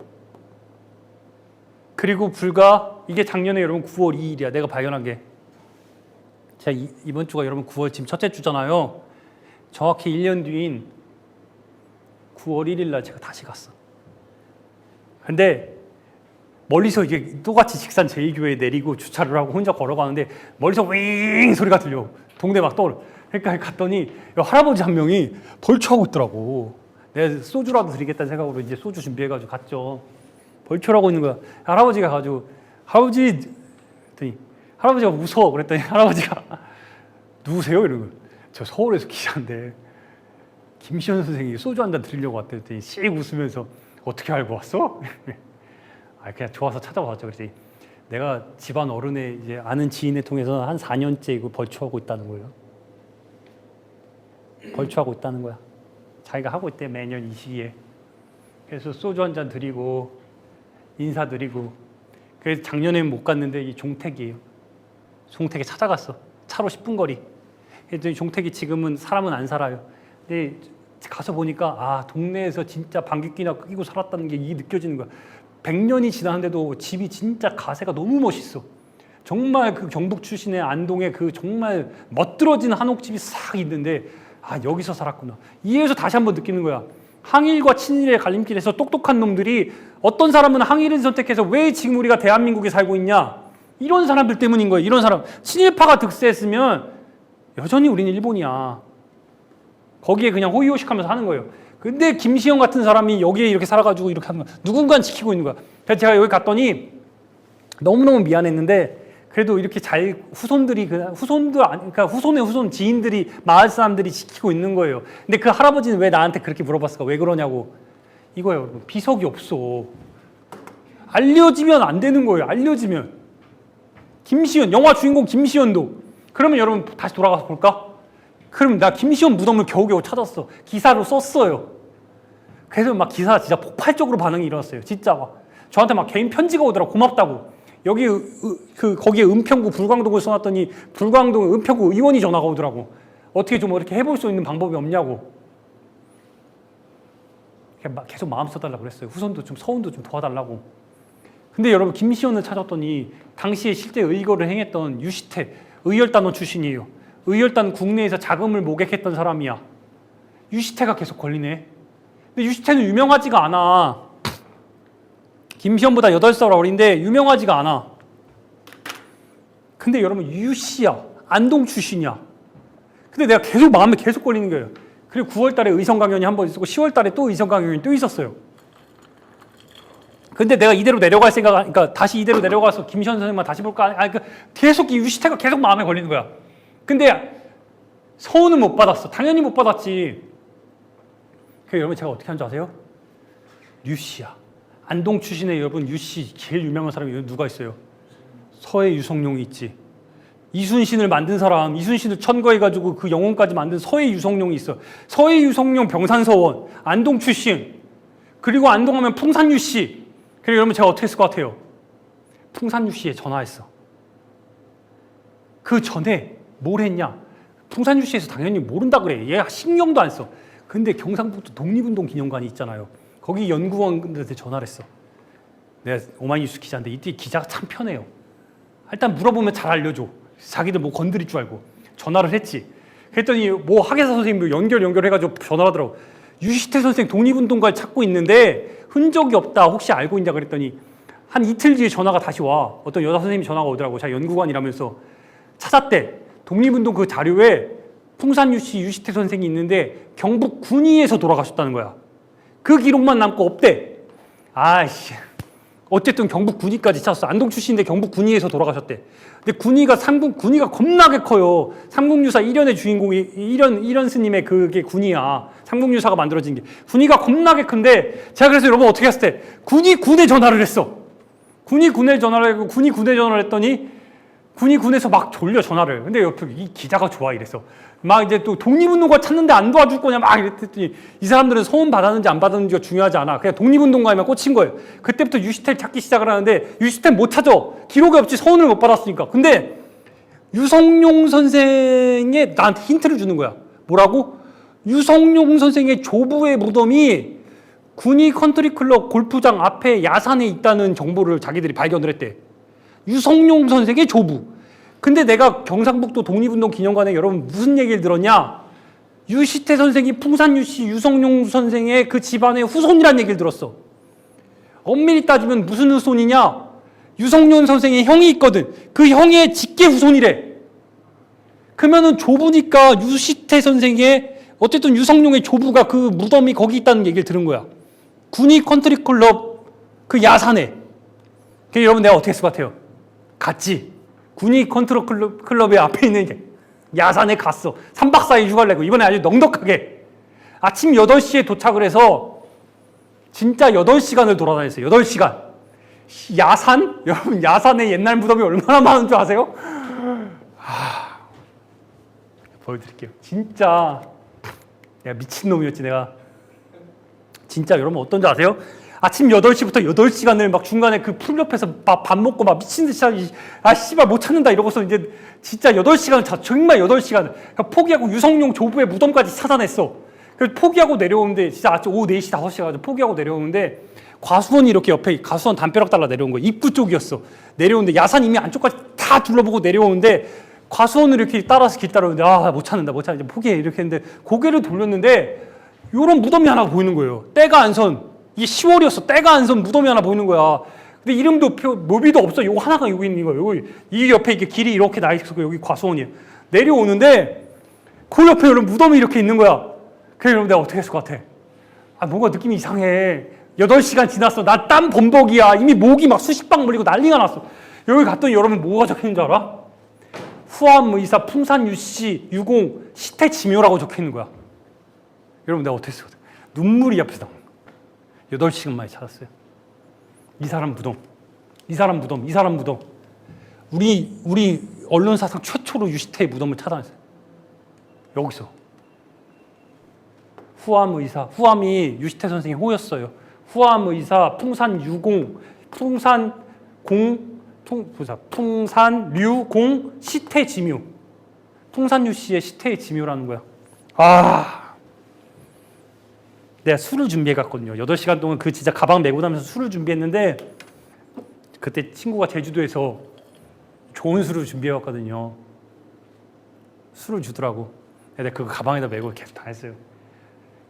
그리고 불과 이게 작년에 여러분 9월 2일이야. 내가 발견한 게. 제가 이번 주가 여러분 9월 지금 첫째 주잖아요. 정확히 1년 뒤인 9월 1일 날 제가 다시 갔어. 근데 멀리서 이게 똑같이 직산 제2교회에 내리고 주차를 하고 혼자 걸어가는데 멀리서 윙 소리가 들려. 동네 막 떠올라. 그러니까 갔더니 할아버지 한 명이 벌초하고 있더라고. 내가 소주라도 드리겠다는 생각으로 이제 소주 준비해가지고 갔죠. 벌초라고 있는 거야. 할아버지가 가지고 할아버지 그랬더니 할아버지가 웃어. 그랬더니 할아버지가 누구세요? 이러는 거야. 저 서울에서 기자인데 김시현 선생이 소주 한 잔 드리려고 왔대. 그랬더니 씩 웃으면서 어떻게 알고 왔어? 그냥 좋아서 찾아왔죠. 그랬더니 내가 집안 어른의 이제 아는 지인을 통해서 한 4년째 이거 벌초하고 있다는 거예요. 벌초하고 있다는 거야. 자기가 하고 있대 매년 이 시기에. 그래서 소주 한 잔 드리고 인사드리고. 그래서 작년에는 못 갔는데 이 종택이에요. 종택에 찾아갔어. 차로 10분 거리. 그랬더니 종택이 지금은 사람은 안 살아요. 근데 가서 보니까 동네에서 진짜 방귀끼나 끼고 살았다는 게 이게 느껴지는 거야. 100년이 지났는데도 집이 진짜 가세가 너무 멋있어. 정말 그 경북 출신의 안동에 그 정말 멋들어진 한옥집이 싹 있는데 여기서 살았구나. 이에서 다시 한번 느끼는 거야. 항일과 친일의 갈림길에서 똑똑한 놈들이 어떤 사람은 항일을 선택해서 왜 지금 우리가 대한민국에 살고 있냐. 이런 사람들 때문인 거예요. 이런 사람. 친일파가 득세했으면 여전히 우리는 일본이야. 거기에 그냥 호의호식하면서 하는 거예요. 근데 김시영 같은 사람이 여기에 이렇게 살아가지고 이렇게 하는 거야. 누군가는 지키고 있는 거야. 그래서 제가 여기 갔더니 너무너무 미안했는데 그래도 이렇게 잘 후손들이 그러니까 후손의 후손 지인들이 마을 사람들이 지키고 있는 거예요. 근데 그 할아버지는 왜 나한테 그렇게 물어봤을까? 왜 그러냐고. 이거예요, 여러분. 비석이 없어. 알려지면 안 되는 거예요. 알려지면. 김시현, 영화 주인공 김시현도. 그러면 여러분 다시 돌아가서 볼까? 그럼 나 김시현 무덤을 겨우겨우 찾았어. 기사로 썼어요. 그래서 막 기사 진짜 폭발적으로 반응이 일어났어요. 진짜 막 저한테 막 개인 편지가 오더라고. 고맙다고. 여기 거기에 은평구 불광동을 써놨더니 불광동 은평구 의원이 전화가 오더라고. 어떻게 좀 이렇게 해볼 수 있는 방법이 없냐고. 계속 마음 써달라고 그랬어요. 후손도 좀 서운도 좀 도와달라고. 근데 여러분 김시현을 찾았더니 당시에 실제 의거를 행했던 유시태 의열단원 출신이에요. 의열단 국내에서 자금을 모객했던 사람이야. 유시태가 계속 걸리네. 근데 유시태는 유명하지가 않아. 김시현보다 8살 어린데 유명하지가 않아. 근데 여러분 유씨야. 안동 출신이야. 근데 내가 계속 마음에 계속 걸리는 거예요. 그리고 9월 달에 의성 강연이 한 번 있었고 10월 달에 또 의성 강연이 또 있었어요. 근데 내가 이대로 내려갈 그러니까 다시 이대로 내려가서 김시현 선생님만 다시 볼까? 계속 이 유시태가 계속 마음에 걸리는 거야. 근데 서운은 못 받았어. 당연히 못 받았지. 그래서 여러분 제가 어떻게 한 줄 아세요? 류씨야. 안동 출신의 여러분 유씨 제일 유명한 사람이 누가 있어요? 서해 유성룡이 있지. 이순신을 만든 사람, 이순신을 천거해가지고 그 영혼까지 만든 서해 유성룡이 있어. 서해 유성룡 병산서원, 안동 출신. 그리고 안동하면 풍산유씨. 그리고 여러분 제가 어떻게 했을 것 같아요? 풍산유씨에 전화했어. 그 전에 뭘 했냐? 풍산유씨에서 당연히 모른다 그래. 얘가 신경도 안 써. 근데 경상북도 독립운동 기념관이 있잖아요. 거기 연구원들한테 전화를 했어. 내가 오마이뉴스 기자인데 이때 기자가 참 편해요. 일단 물어보면 잘 알려줘. 자기들 뭐 건드릴 줄 알고. 전화를 했지. 그랬더니 뭐 학예사 선생님도 연결해가지고 전화를 하더라고. 유시태 선생 독립운동가를 찾고 있는데 흔적이 없다. 혹시 알고 있냐 그랬더니 한 이틀 뒤에 전화가 다시 와. 어떤 여자 선생님이 전화가 오더라고. 자기 연구관이라면서 찾았대. 독립운동 그 자료에 풍산유씨 유시태 선생이 있는데 경북 군위에서 돌아가셨다는 거야. 그 기록만 남고 없대. 아이씨. 어쨌든 경북 군위까지 찾았어. 안동 출신인데 경북 군위에서 돌아가셨대. 근데 군위가 겁나게 커요. 삼국유사 1연의 주인공이 1연 스님의 그게 군위야. 삼국유사가 만들어진 게. 군위가 겁나게 큰데 제가 그래서 여러분 어떻게 했을 때 군에 전화를 했어. 군에 전화를 했더니 군에서 막 돌려 전화를. 근데 옆에 이 기자가 좋아 이랬어. 막 이제 또 독립운동가 찾는데 안 도와줄 거냐 막 이랬더니 이 사람들은 소원 받았는지 안 받았는지가 중요하지 않아. 그냥 독립운동가에만 꽂힌 거예요. 그때부터 유시태를 찾기 시작을 하는데 유시태는 못 찾아. 기록이 없지. 소원을 못 받았으니까. 근데 유성룡 선생의 나한테 힌트를 주는 거야. 뭐라고? 유성룡 선생의 조부의 무덤이 군위 컨트리클럽 골프장 앞에 야산에 있다는 정보를 자기들이 발견을 했대. 유성룡 선생의 조부. 근데 내가 경상북도 독립운동 기념관에 여러분 무슨 얘기를 들었냐? 유시태 선생이 풍산유씨 유성룡 선생의 그 집안의 후손이라는 얘기를 들었어. 엄밀히 따지면 무슨 후손이냐? 유성룡 선생의 형이 있거든. 그 형의 직계 후손이래. 그러면은 조부니까 유시태 선생의 어쨌든 유성룡의 조부가 그 무덤이 거기 있다는 얘기를 들은 거야. 군위 컨트리클럽 그 야산에. 그래서 여러분 내가 어떻게 했을 것 같아요? 갔지. 군위 컨트리클럽의 앞에 있는 야산에 갔어. 3박 4일 휴가를 내고 이번에 아주 넉넉하게 아침 8시에 도착을 해서 진짜 8시간을 돌아다녔어요. 8시간. 야산? 여러분 야산에 옛날 무덤이 얼마나 많은 줄 아세요? 보여드릴게요. 진짜 내가 미친놈이었지 내가. 진짜 여러분 어떤 줄 아세요? 아침 8시부터 8시간을 막 중간에 그 풀 옆에서 밥 먹고 막 미친 듯이 씨발 못 찾는다 이러고서 이제 진짜 8시간 정말 8시간 포기하고 유성룡 조부의 무덤까지 찾아냈어. 그래서 포기하고 내려오는데 진짜 아침 오후 4시 5시 가지고 포기하고 내려오는데 과수원이 이렇게 옆에 과수원 담벼락 달라 내려온 거야. 입구 쪽이었어. 내려오는데 야산 이미 안쪽까지 다 둘러보고 내려오는데 과수원을 이렇게 따라서 길 따라오는데 못 찾는다 이제 포기해 이렇게 했는데 고개를 돌렸는데 요런 무덤이 하나 보이는 거예요. 때가 안 선. 이게 10월이었어. 때가 안 선 무덤이 하나 보이는 거야. 근데 이름도 묘비도 없어. 요거 하나가 여기 있는 거예요. 여기 이 옆에 이게 길이 이렇게 나 있고 여기 과수원이에요. 내려오는데 그 옆에 여러분 무덤이 이렇게 있는 거야. 그래, 여러분 내가 어떻게 했을 것 같아? 뭔가 느낌이 이상해. 8시간 지났어. 나 땀 범벅이야. 이미 목이 막 수십 방 물리고 난리가 났어. 여기 갔더니 여러분 뭐가 적혀있는 줄 알아? 후암의사 풍산유씨 유공 시태지묘라고 적혀있는 거야. 여러분 내가 어떻게 했을 것 같아? 눈물이 앞에서 나오는 거야. 8시간 만에 찾았어요. 이 사람 무덤. 우리 언론사상 최초로 유시태의 무덤을 찾아냈어요. 여기서. 후암이 유시태 선생의 호였어요. 후암의사 풍산유공 풍산류공 시태지묘. 풍산유 씨의 시태의 지묘라는 거야. 내가 술을 준비해 갔거든요. 8시간 동안 그 진짜 가방 메고 다니면서 술을 준비했는데 그때 친구가 제주도에서 좋은 술을 준비해 왔거든요. 술을 주더라고. 내가 그 가방에다 메고 계속 다녔어요.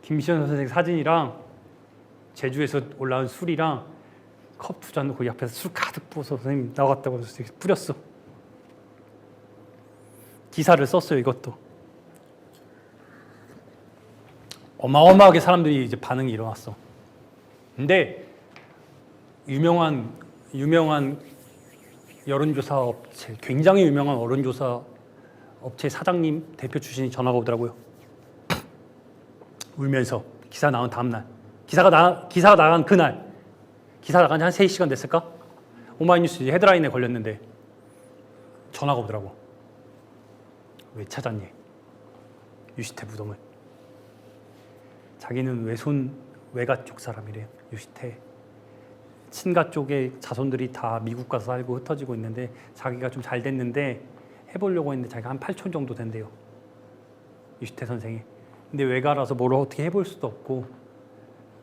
김시현 선생 사진이랑 제주에서 올라온 술이랑 컵 2잔 거기 앞에서 술 가득 부어서 선생님 나갔다고 해서 뿌렸어. 기사를 썼어요. 이것도. 어마어마하게 사람들이 이제 반응이 일어났어. 근데 유명한 여론조사 업체, 굉장히 유명한 여론조사 업체 사장님 대표 출신이 전화가 오더라고요. 울면서 기사 나온 다음 날, 기사가 나간 그날, 기사 나간 지 한 3시간 됐을까? 오마이뉴스 헤드라인에 걸렸는데 전화가 오더라고. 왜 찾았니? 유시태 무덤을. 자기는 외가 쪽 사람이래요. 유시태. 친가 쪽의 자손들이 다 미국 가서 살고 흩어지고 있는데 자기가 좀 잘 됐는데 해보려고 했는데 자기가 한 8촌 정도 된대요. 유시태 선생이. 근데 외가라서 뭘 어떻게 해볼 수도 없고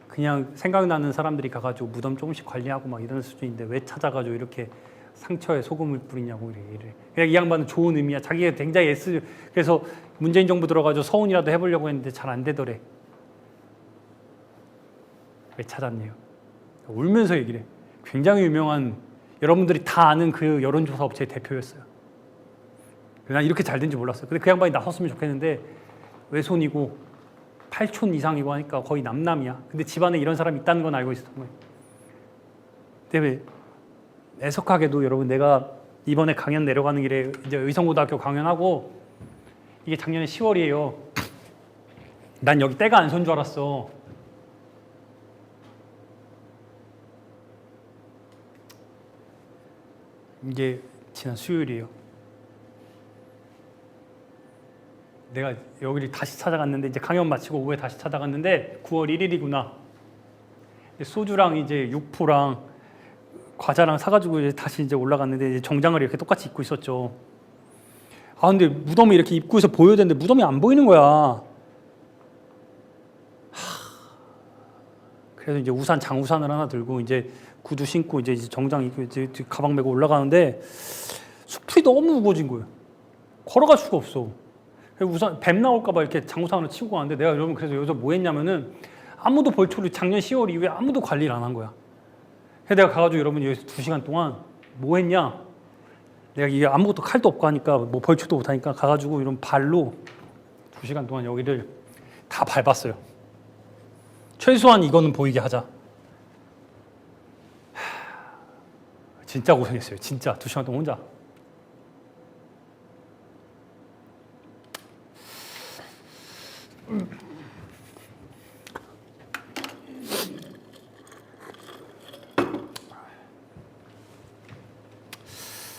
그냥 생각나는 사람들이 가가지고 무덤 조금씩 관리하고 막 이런 수준인데 왜 찾아가지고 이렇게 상처에 소금을 뿌리냐고 이래. 그냥 이 양반은 좋은 의미야. 자기가 굉장히 그래서 문재인 정부 들어가지고 서운이라도 해보려고 했는데 잘 안 되더래. 왜 찾았네요. 울면서 얘기를 해. 굉장히 유명한 여러분들이 다 아는 그 여론조사 업체의 대표였어요. 난 이렇게 잘 된지 몰랐어요. 근데 그 양반이 나섰으면 좋겠는데 외손이고 8촌 이상이고 하니까 거의 남남이야. 근데 집안에 이런 사람이 있다는 건 알고 있었던 거예요. 근데 왜 애석하게도 여러분 내가 이번에 강연 내려가는 길에 이제 의성고등학교 강연하고 이게 작년에 10월이에요. 난 여기 때가 안 선 줄 알았어. 이게 지난 수요일이에요. 내가 여기를 다시 찾아갔는데 이제 강연 마치고 오후에 다시 찾아갔는데 9월 1일이구나. 소주랑 이제 육포랑 과자랑 사가지고 이제 다시 이제 올라갔는데 이제 정장을 이렇게 똑같이 입고 있었죠. 근데 무덤이 이렇게 입구에서 보여야 되는데 무덤이 안 보이는 거야. 그래서 이제 장우산을 하나 들고 이제 구두 신고 이제 정장 입고 이제 가방 메고 올라가는데 숲이 너무 무거워진 거예요. 걸어갈 수가 없어. 우선 뱀 나올까봐 이렇게 장우산을 치고 가는데 내가 여러분 그래서 여기서 뭐 했냐면은 아무도 벌초를 작년 10월 이후에 아무도 관리를 안 한 거야. 그래서 내가 가가지고 여러분 여기서 2시간 동안 뭐 했냐? 내가 이게 아무것도 칼도 없고 하니까 뭐 벌초도 못 하니까 가가지고 이런 발로 2시간 동안 여기를 다 밟았어요. 최소한 이거는 보이게 하자. 진짜 고생했어요. 진짜 2시간 동안 혼자.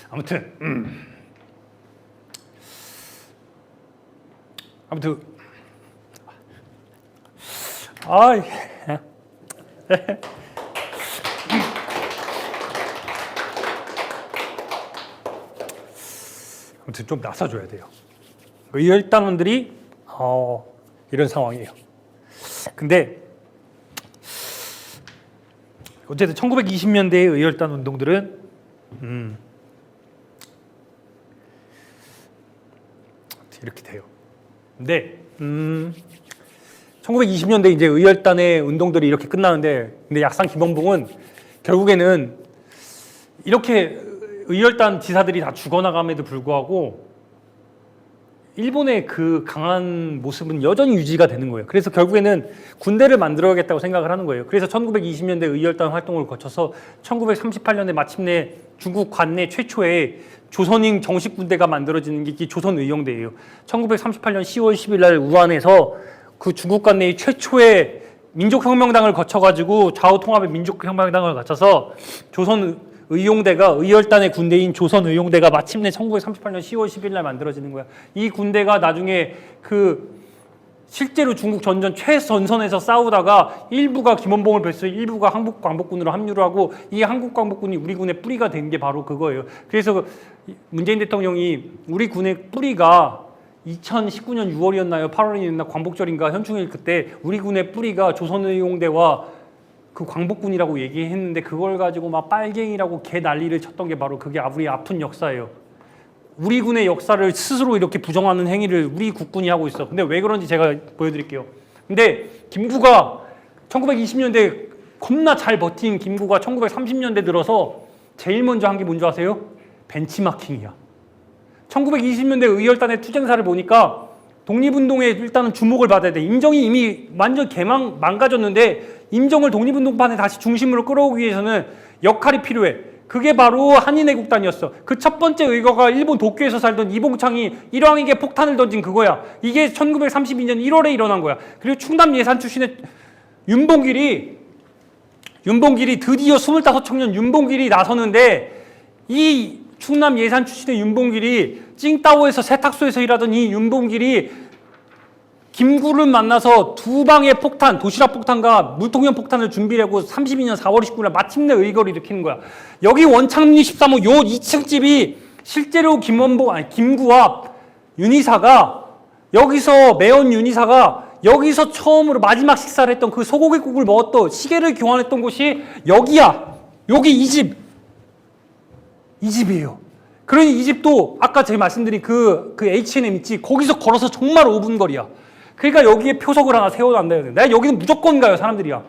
아무튼 아무튼 좀 나서줘야 돼요. 의열단원들이 이런 상황이에요. 근데 어쨌든 1920년대의 의열단 운동들은 이렇게 돼요. 근데 1920년대 이제 의열단의 운동들이 이렇게 끝나는데, 근데 약산 김영봉은 결국에는 이렇게 의열단 지사들이 다 죽어나감에도 불구하고 일본의 그 강한 모습은 여전히 유지가 되는 거예요. 그래서 결국에는 군대를 만들어야겠다고 생각을 하는 거예요. 그래서 1920년대 의열단 활동을 거쳐서 1938년에 마침내 중국 관내 최초의 조선인 정식 군대가 만들어지는 게 조선의용대예요. 1938년 10월 10일 날 우한에서 그 중국 관내의 최초의 민족혁명당을 거쳐가지고 좌우통합의 민족혁명당을 거쳐서 조선의용대가 의열단의 군대인 조선의용대가 마침내 1938년 10월 10일 날 만들어지는 거야. 이 군대가 나중에 그 실제로 중국 전전 최전선에서 싸우다가 일부가 김원봉을 뱄어요. 일부가 한국광복군으로 합류를 하고 이 한국광복군이 우리 군의 뿌리가 된 게 바로 그거예요. 그래서 문재인 대통령이 우리 군의 뿌리가 2019년 6월이었나요? 8월이었나? 광복절인가? 현충일 그때 우리 군의 뿌리가 조선의용대와 그 광복군이라고 얘기했는데 그걸 가지고 막 빨갱이라고 개 난리를 쳤던 게 바로 그게 우리 아픈 역사예요. 우리 군의 역사를 스스로 이렇게 부정하는 행위를 우리 국군이 하고 있어. 근데 왜 그런지 제가 보여드릴게요. 근데 김구가 1920년대 겁나 잘 버틴 김구가 1930년대 들어서 제일 먼저 한 게 뭔지 아세요? 벤치마킹이야. 1920년대 의열단의 투쟁사를 보니까 독립운동에 일단은 주목을 받아야 돼. 임정이 이미 완전 망가졌는데 임정을 독립운동판에 다시 중심으로 끌어오기 위해서는 역할이 필요해. 그게 바로 한인애국단이었어. 그 첫 번째 의거가 일본 도쿄에서 살던 이봉창이 일왕에게 폭탄을 던진 그거야. 이게 1932년 1월에 일어난 거야. 그리고 충남 예산 출신의 윤봉길이 드디어 25청년 윤봉길이 나서는데 이 충남 예산 출신의 윤봉길이 찡따오에서 세탁소에서 일하던 이 윤봉길이 김구를 만나서 두 방의 폭탄, 도시락 폭탄과 물통형 폭탄을 준비하고 32년 4월 29일 마침내 의거를 일으키는 거야. 여기 원창리 13호 요 2층 집이 실제로 김구와 윤희사가 여기서 매연 윤희사가 여기서 처음으로 마지막 식사를 했던 그 소고기국을 먹었던 시계를 교환했던 곳이 여기야. 여기 이 집. 이 집이에요. 그러니 이 집도 아까 제가 말씀드린 그 H&M 있지? 거기서 걸어서 정말 5분 거리야. 그러니까 여기에 표석을 하나 세워놨나요? 내가 여기는 무조건 가요, 사람들이야.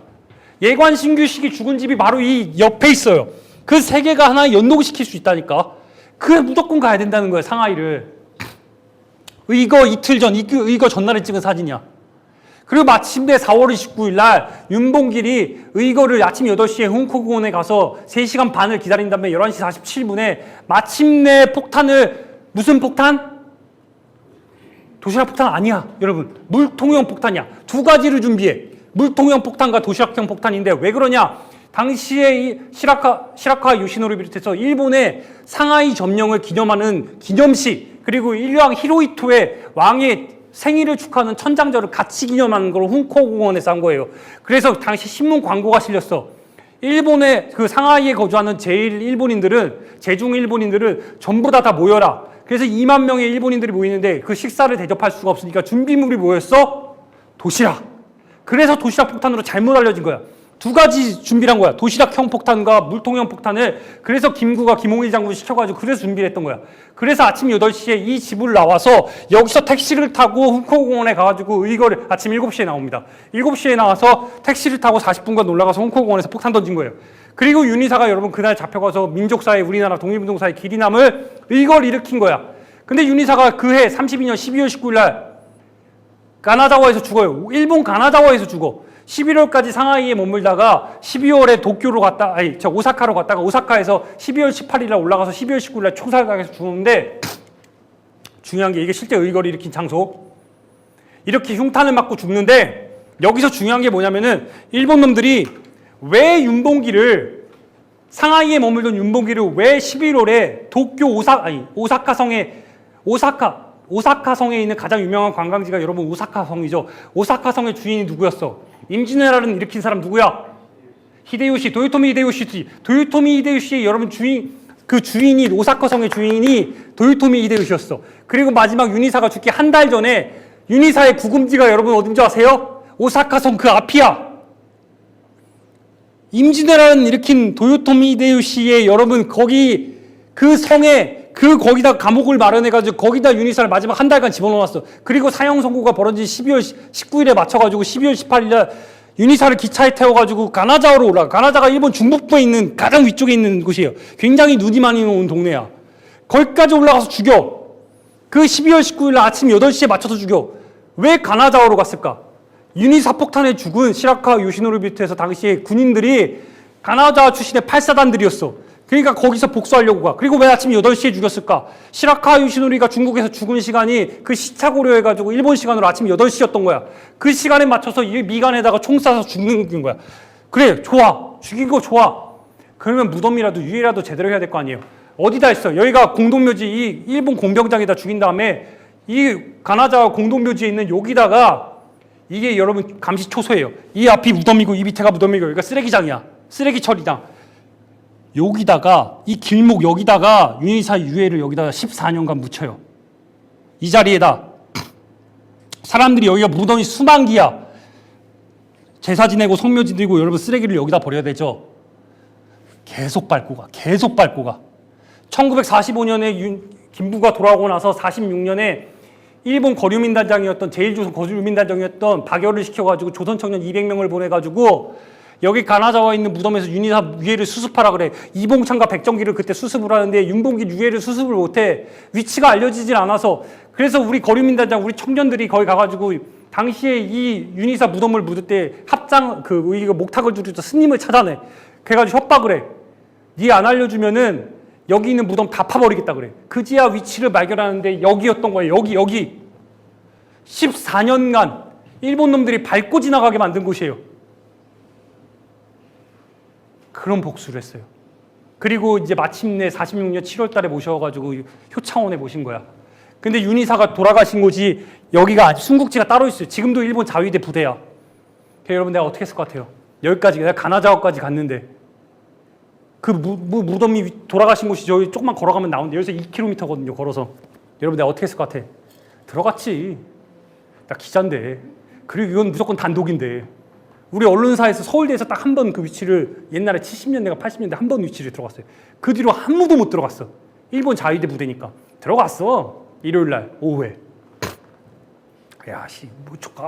예관 신규식이 죽은 집이 바로 이 옆에 있어요. 그 세 개가 하나 연동시킬 수 있다니까. 그래 무조건 가야 된다는 거야, 상하이를. 의거 이틀 전, 의거 전날에 찍은 사진이야. 그리고 마침내 4월 29일 날 윤봉길이 의거를 아침 8시에 흥코공원에 가서 3시간 반을 기다린 다음에 11시 47분에 마침내 폭탄을, 무슨 폭탄? 도시락 폭탄 아니야, 여러분. 물통형 폭탄이야. 두 가지를 준비해. 물통형 폭탄과 도시락형 폭탄인데 왜 그러냐? 당시에 이 시라카 요시노를 비롯해서 일본의 상하이 점령을 기념하는 기념식, 그리고 일왕 히로히토의 왕의 생일을 축하하는 천장절을 같이 기념하는 걸 훈코공원에서 한 거예요. 그래서 당시 신문 광고가 실렸어. 일본의 그 상하이에 거주하는 제중 일본인들은 전부 다 모여라. 그래서 2만 명의 일본인들이 모이는데 그 식사를 대접할 수가 없으니까 준비물이 뭐였어? 도시락. 그래서 도시락 폭탄으로 잘못 알려진 거야. 두 가지 준비를 한 거야. 도시락형 폭탄과 물통형 폭탄을. 그래서 김구가 김홍일 장군 시켜가지고 그래서 준비를 했던 거야. 그래서 아침 8시에 이 집을 나와서 여기서 택시를 타고 훈코공원에 가가지고 의거를 아침 7시에 나옵니다. 7시에 나와서 택시를 타고 40분간 올라가서 훈코공원에서 폭탄 던진 거예요. 그리고 윤희사가 여러분 그날 잡혀가서 민족사회, 우리나라 독립운동사의 길이 남을 의거를 일으킨 거야. 근데 윤희사가 그해 32년 12월 19일 날 가나자와에서 죽어요. 일본 가나자와에서 죽어. 11월까지 상하이에 머물다가 12월에 오사카로 갔다가 오사카에서 12월 18일 날 올라가서 12월 19일 날 총살당해서 죽었는데 중요한 게 이게 실제 의거를 일으킨 장소. 이렇게 흉탄을 맞고 죽는데 여기서 중요한 게 뭐냐면은 일본 놈들이 왜 윤봉길을 상하이에 머물던 윤봉길을 왜 11월에 도쿄 오사카성에 있는 가장 유명한 관광지가 여러분 오사카성이죠. 오사카성의 주인이 누구였어? 임진왜란을 일으킨 사람 누구야? 도요토미 히데요시의 여러분 주인이 오사카성의 주인이 도요토미 히데요시였어. 그리고 마지막 윤희사가 죽기 한 달 전에 윤희사의 구금지가 여러분 어딘지 아세요? 오사카성 그 앞이야. 임진왜란을 일으킨 도요토미 히데요시의 여러분 거기 그 성에 거기다 감옥을 마련해가지고 거기다 윤희사를 마지막 한 달간 집어넣었어. 그리고 사형 선고가 벌어진 12월 19일에 맞춰가지고 12월 18일날 윤희사를 기차에 태워가지고 가나자와로 올라가. 가나자가 일본 중북부에 있는 가장 위쪽에 있는 곳이에요. 굉장히 눈이 많이 오는 동네야. 거기까지 올라가서 죽여. 그 12월 19일 아침 8시에 맞춰서 죽여. 왜 가나자와로 갔을까? 유니사 폭탄에 죽은 시라카 요시노를 비롯해서 당시에 군인들이 가나자와 출신의 8사단들이었어. 그러니까 거기서 복수하려고 가. 그리고 왜 아침 8시에 죽였을까? 시라카 요시노리가 중국에서 죽은 시간이 그 시차 고려해가지고 일본 시간으로 아침 8시였던 거야. 그 시간에 맞춰서 이 미간에다가 총 쏴서 죽는 거야. 그래, 좋아. 죽인 거 좋아. 그러면 무덤이라도 유해라도 제대로 해야 될 거 아니에요. 어디다 했어? 여기가 공동묘지, 이 일본 공병장에다 죽인 다음에 이 가나자와 공동묘지에 있는 여기다가 이게 여러분 감시초소예요. 이 앞이 무덤이고 이 밑에가 무덤이고 여기가 쓰레기장이야. 쓰레기 처리장. 여기다가 이 길목 여기다가 유니사 유해를 여기다가 14년간 묻혀요. 이 자리에다 사람들이 여기가 무덤이 수만 기야. 제사 지내고 성묘 지내고 여러분 쓰레기를 여기다 버려야 되죠. 계속 밟고 가. 계속 밟고 가. 1945년에 김부가 돌아오고 나서 46년에 일본 거류민단장이었던 제일조선 거류민단장이었던 박열을 시켜가지고 조선 청년 200명을 보내가지고 여기 가나자와 있는 무덤에서 유니사 유해를 수습하라 그래. 이봉창과 백정기를 그때 수습을 하는데 윤봉기 유해를 수습을 못해. 위치가 알려지질 않아서. 그래서 우리 거류민단장 우리 청년들이 거기 가가지고 당시에 이 유니사 무덤을 묻을 때 합장 이거 목탁을 두르서 스님을 찾아내. 그래가지고 협박을 해. 니 안 알려주면은 여기 있는 무덤 다 파버리겠다 그래. 그제야 위치를 발견하는데 여기였던 거예요. 여기. 14년간 일본 놈들이 밟고 지나가게 만든 곳이에요. 그런 복수를 했어요. 그리고 이제 마침내 46년 7월 달에 모셔가지고 효창원에 모신 거야. 근데 유니사가 돌아가신 곳이 여기가 순국지가 따로 있어요. 지금도 일본 자위대 부대야. 여러분 내가 어떻게 했을 것 같아요? 여기까지 내가 가나자와까지 갔는데 그 무덤이 돌아가신 곳이 저기 조금만 걸어가면 나오는데 여기서 2km거든요. 걸어서. 여러분 내가 어떻게 했을 것 같아? 들어갔지. 나 기자인데. 그리고 이건 무조건 단독인데. 우리 언론사에서 서울대에서 딱 한 번 그 위치를 옛날에 70년대가 80년대 한 번 위치를 들어갔어요. 그 뒤로 한 무도 못 들어갔어. 일본 자위대 부대니까. 들어갔어. 일요일날 오후에. 야,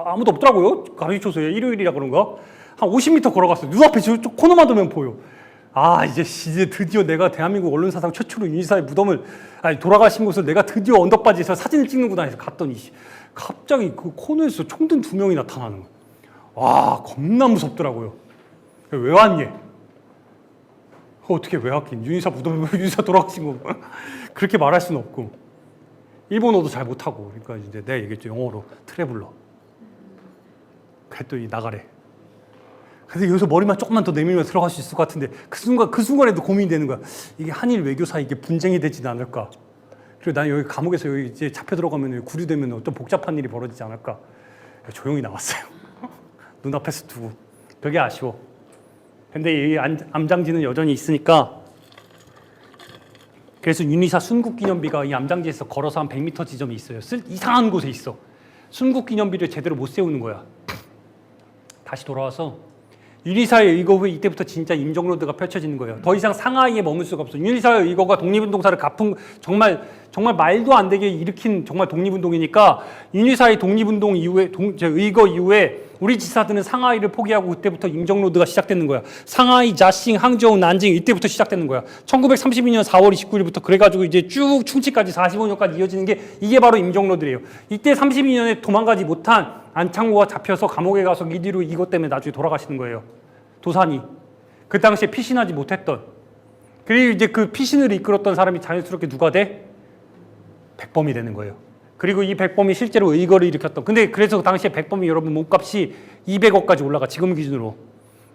아무도 없더라고요. 가로지초소에 일요일이라 그런가? 한 50m 걸어갔어. 눈앞에 저쪽 코너만 두면 보여. 아, 이제 드디어 내가 대한민국 언론사상 최초로 유니사의 무덤을, 돌아가신 곳을 내가 드디어 언덕바지에서 사진을 찍는구나 해서 갔더니 갑자기 그 코너에서 총든 2명이 나타나는 거야. 와, 겁나 무섭더라고요. 왜 왔니? 어떻게 왜 왔긴? 유니사 무덤에 유니사 돌아가신 거 그렇게 말할 수는 없고. 일본어도 잘 못하고. 그러니까 이제 내가 얘기했죠. 영어로 트래블러. 그랬더니 나가래. 근데 여기서 머리만 조금만 더 내밀면 들어갈 수 있을 것 같은데 그 순간에도 고민이 되는 거야. 이게 한일 외교 사이 이게 분쟁이 되지는 않을까. 그리고 난 여기 감옥에서 여기 이제 잡혀 들어가면 구류되면 어떤 복잡한 일이 벌어지지 않을까. 조용히 나왔어요. 눈앞에서 두고. 그게 아쉬워. 근데 이 암장지는 여전히 있으니까. 그래서 유니사 순국기념비가 이 암장지에서 걸어서 한 100m 지점이 있어요. 이상한 곳에 있어. 순국기념비를 제대로 못 세우는 거야. 다시 돌아와서 유니사의 의거 후에 이때부터 진짜 임정로드가 펼쳐지는 거예요. 더 이상 상하이에 머물 수가 없어. 유니사의 의거가 독립운동사를 갚은 정말 말도 안 되게 일으킨 정말 독립운동이니까 유니사의 독립운동 이후에 의거 이후에 우리 지사들은 상하이를 포기하고 그때부터 임정로드가 시작되는 거야. 상하이, 자싱, 항저우, 난징 이때부터 시작되는 거야. 1932년 4월 29일부터 그래가지고 이제 쭉 충치까지 45년까지 이어지는 게 이게 바로 임정로드예요. 이때 32년에 도망가지 못한 안창호가 잡혀서 감옥에 가서 이 뒤로 이것 때문에 나중에 돌아가시는 거예요. 도산이. 그 당시에 피신하지 못했던. 그리고 이제 그 피신을 이끌었던 사람이 자연스럽게 누가 돼? 백범이 되는 거예요. 그리고 이 백범이 실제로 의거를 일으켰던. 근데 그래서 그 당시에 백범이 여러분 몸값이 200억까지 올라가. 지금 기준으로.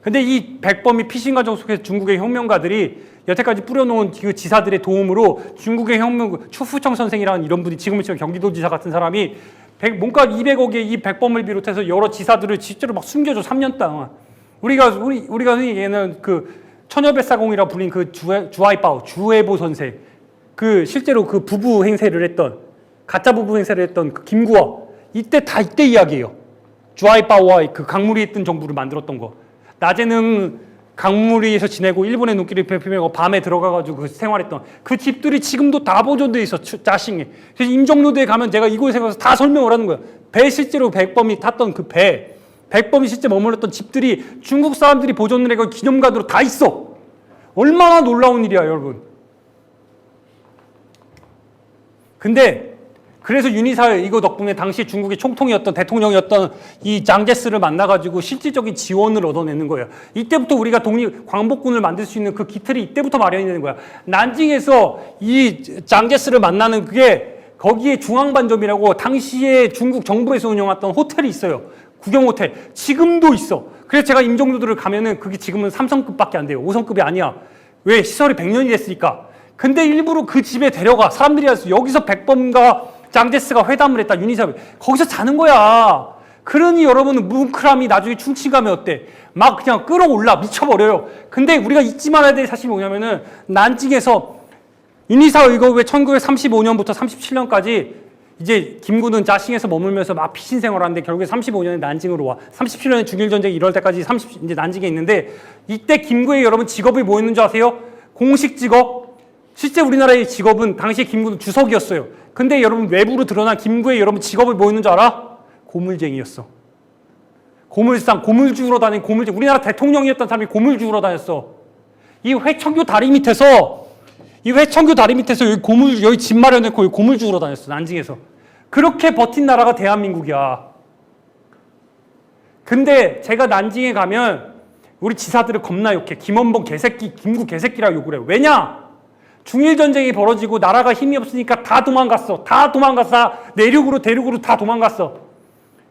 근데 이 백범이 피신 과정 속에서 중국의 혁명가들이 여태까지 뿌려놓은 그 지사들의 도움으로 중국의 혁명, 추후청 선생이라는 이런 분이 지금은 경기도지사 같은 사람이 몸값 200억의 이 백범을 비롯해서 여러 지사들을 실제로 막 숨겨줘. 3년 동안. 우리가 흔히 얘기하는 그 처녀뱃사공이라 불린 그 주아이바오, 주해보 선생. 그 실제로 그 부부 행세를 했던 가짜 부부 행세를 했던 그 김구화. 이때 이야기예요. 주아이바오와 그 강무리에 있던 정부를 만들었던 거. 낮에는 강무리에서 지내고 일본의 눈길을 펴며 밤에 들어가가지고 그 생활했던 그 집들이 지금도 다 보존돼 있어. 자싱에. 그래서 임정로드에 가면 제가 이곳에 가서 다 설명을 하는 거야. 배 실제로 백범이 탔던 그 배. 백범이 실제 머물렀던 집들이 중국 사람들이 보존을 해서 기념관으로 다 있어. 얼마나 놀라운 일이야, 여러분. 근데 그래서 윤희사 이거 덕분에 당시 중국의 총통이었던 대통령이었던 이 장제스를 만나가지고 실질적인 지원을 얻어내는 거예요. 이때부터 우리가 독립 광복군을 만들 수 있는 그 기틀이 이때부터 마련이 되는 거야. 난징에서 이 장제스를 만나는 그게 거기에 중앙반점이라고 당시에 중국 정부에서 운영했던 호텔이 있어요. 구경 호텔. 지금도 있어. 그래서 제가 임종도들을 가면은 그게 지금은 3성급밖에 안 돼요. 5성급이 아니야. 왜? 시설이 100년이 됐으니까. 근데 일부러 그 집에 데려가. 사람들이 와서 여기서 백범과 장제스가 회담을 했다. 윤희사 거기서 자는 거야. 그러니 여러분은 뭉클함이 나중에 충칭감이 어때? 막 그냥 끌어올라 미쳐버려요. 근데 우리가 잊지 말아야 될 사실이 뭐냐면은 난징에서 윤희사 의거의 1935년부터 37년까지 이제 김구는 짜싱에서 머물면서 막 피신 생활하는데 결국에 35년에 난징으로 와. 37년에 중일전쟁이 이럴 때까지 이제 난징에 있는데 이때 김구의 여러분 직업이 뭐였는 줄 아세요? 공식 직업. 실제 우리나라의 직업은 당시 김구는 주석이었어요. 근데 여러분 외부로 드러난 김구의 여러분 직업이 뭐였는 줄 알아? 고물쟁이였어. 고물상, 고물 주우러 다닌 고물쟁이. 우리나라 대통령이었던 사람이 고물 주우러 다녔어. 이 회청교 다리 밑에서 여기 고물, 여기 집 마련했고 여기 고물 주우러 다녔어. 난징에서. 그렇게 버틴 나라가 대한민국이야. 근데 제가 난징에 가면 우리 지사들을 겁나 욕해. 김원봉 개새끼, 김구 개새끼라고 욕을 해요. 왜냐? 중일전쟁이 벌어지고 나라가 힘이 없으니까 다 도망갔어. 내륙으로 대륙으로 다 도망갔어.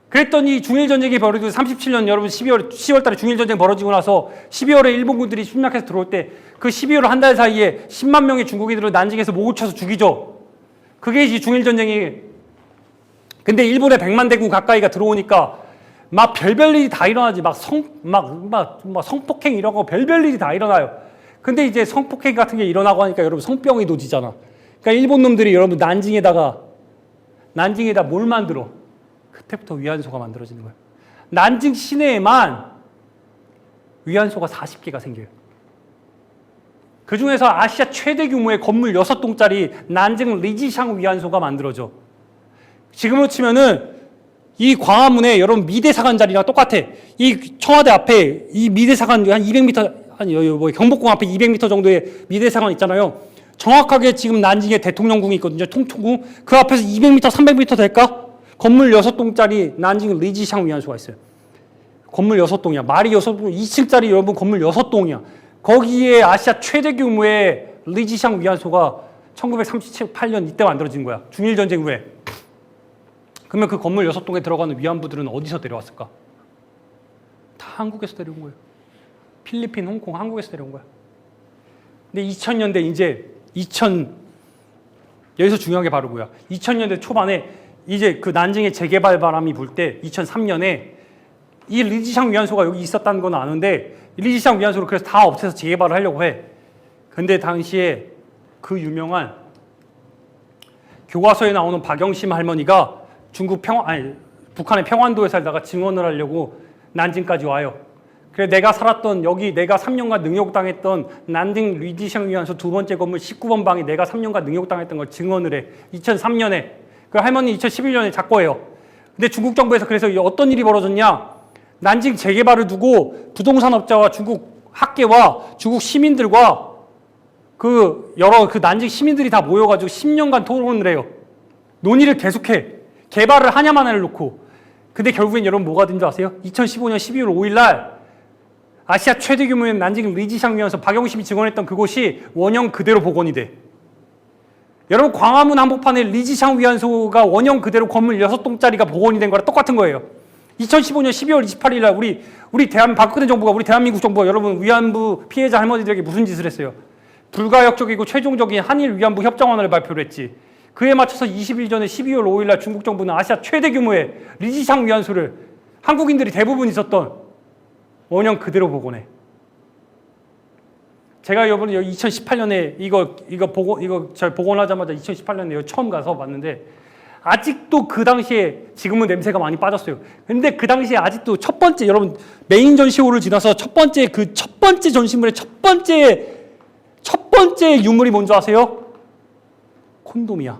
그랬더니 중일전쟁이 벌어지고 37년 여러분 10월 달에 중일전쟁 벌어지고 나서 12월에 일본군들이 침략해서 들어올 때 그 12월 한 달 사이에 10만 명의 중국인들을 난징에서 목을 쳐서 죽이죠. 그게 이제 중일전쟁이. 근데 일본에 100만 대군 가까이가 들어오니까 막 별별 일이 다 일어나지. 막 성폭행 이런 거 별별 일이 다 일어나요. 근데 이제 성폭행 같은 게 일어나고 하니까 여러분 성병이 도지잖아. 그러니까 일본 놈들이 여러분 난징에다 뭘 만들어? 그때부터 위안소가 만들어지는 거예요. 난징 시내에만 위안소가 40개가 생겨요. 그 중에서 아시아 최대 규모의 건물 6동짜리 난징 리지샹 위안소가 만들어져. 지금으로 치면은 이 광화문에 여러분 미대사관 자리랑 똑같아. 이 청와대 앞에 이 미대사관 한 200m, 경복궁 앞에 200m 정도의 미대사관 있잖아요. 정확하게 지금 난징에 대통령궁이 있거든요. 통통궁. 그 앞에서 200m, 300m 될까? 건물 6동짜리 난징 리지샹 위안소가 있어요. 건물 6동이야. 말이 6동, 2층짜리 여러분 건물 6동이야. 거기에 아시아 최대 규모의 리지샹 위안소가 1938년 이때 만들어진 거야. 중일전쟁 후에. 그러면 그 건물 6동에 들어가는 위안부들은 어디서 데려왔을까? 다 한국에서 데려온 거예요. 필리핀, 홍콩, 한국에서 데려온 거야. 근데 2000년대 여기서 중요한 게 바로 뭐야? 2000년대 초반에 이제 그 난징의 재개발 바람이 불 때 2003년에 이 리지샹 위안소가 여기 있었다는 건 아는데 리지샹 위안소를 그래서 다 없애서 재개발을 하려고 해. 근데 당시에 그 유명한 교과서에 나오는 박영심 할머니가 북한의 평안도에 살다가 증언을 하려고 난징까지 와요. 그래 내가 살았던 여기 내가 3년간 능욕당했던 난징 리지샹 위안소 2번째 건물 19번 방에 내가 3년간 능욕당했던 걸 증언을 해. 2003년에. 그 할머니 2011년에 작고해요. 근데 중국 정부에서 그래서 어떤 일이 벌어졌냐? 난징 재개발을 두고 부동산업자와 중국 학계와 중국 시민들과 그 난징 시민들이 다 모여가지고 10년간 토론을 해요. 논의를 계속해. 개발을 하냐마나를 놓고. 근데 결국엔 여러분 뭐가 된 줄 아세요? 2015년 12월 5일 날 아시아 최대 규모의 난징 리지샹 위안소 박영심이 증언했던 그곳이 원형 그대로 복원이 돼. 여러분 광화문 한복판에 리지샹 위안소가 원형 그대로 건물 6동짜리가 복원이 된 거랑 똑같은 거예요. 2015년 12월 28일 날 우리 박근혜 정부가 우리 대한민국 정부가 여러분 위안부 피해자 할머니들에게 무슨 짓을 했어요? 불가역적이고 최종적인 한일 위안부 협정안을 발표를 했지. 그에 맞춰서 20일 전에 12월 5일 날 중국 정부는 아시아 최대 규모의 리지샹 위안소를 한국인들이 대부분 있었던 원형 그대로 복원해. 제가 이번에 2018년에 이거 복원하자마자 2018년에 처음 가서 봤는데 아직도 그 당시에 지금은 냄새가 많이 빠졌어요. 근데 그 당시에 아직도 첫 번째 여러분 메인 전시호를 지나서 첫 번째 전시물의 첫 번째 유물이 뭔지 아세요? 콘돔이야.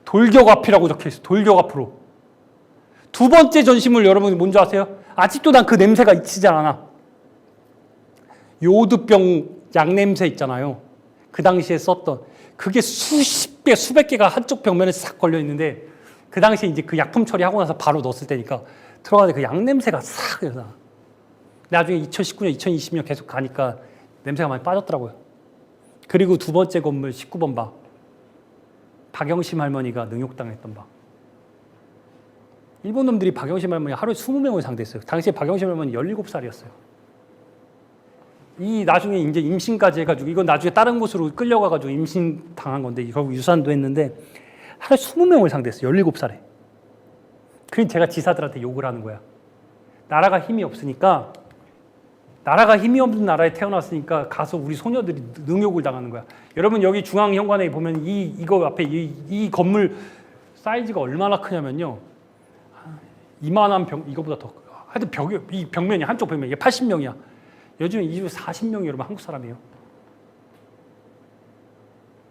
돌격 앞이라고 적혀 있어. 돌격 앞으로. 두 번째 전시물 여러분 뭔지 아세요? 아직도 난 그 냄새가 잊히지 않아. 요드병 약 냄새 있잖아요. 그 당시에 썼던 그게 수십 개, 수백 개가 한쪽 벽면에 싹 걸려 있는데 그 당시에 이제 그 약품 처리하고 나서 바로 넣었을 때니까 들어가는데 그 양 냄새가 싹 나. 나중에 2019년, 2020년 계속 가니까 냄새가 많이 빠졌더라고요. 그리고 두 번째 건물 19번 방. 박영심 할머니가 능욕당했던 방. 일본 놈들이 박영심 할머니 하루에 20명을 상대했어요. 당시에 박영심 할머니 17살이었어요. 이 나중에 이제 임신까지 해가지고 이건 나중에 다른 곳으로 끌려가가지고 임신 당한 건데 결국 유산도 했는데 하루에 20명을 상대했어요. 17살에. 그러니 제가 지사들한테 욕을 하는 거야. 나라가 힘이 없으니까 나라가 힘이 없는 나라에 태어났으니까 가서 우리 소녀들이 능욕을 당하는 거야. 여러분 여기 중앙현관에 보면 이거 앞에 이 건물 사이즈가 얼마나 크냐면요. 이만한 이거보다 더 하여튼 이 벽면이 한쪽 벽면이 80명이야. 요즘에 이 집 40명이 여러분 한국 사람이에요.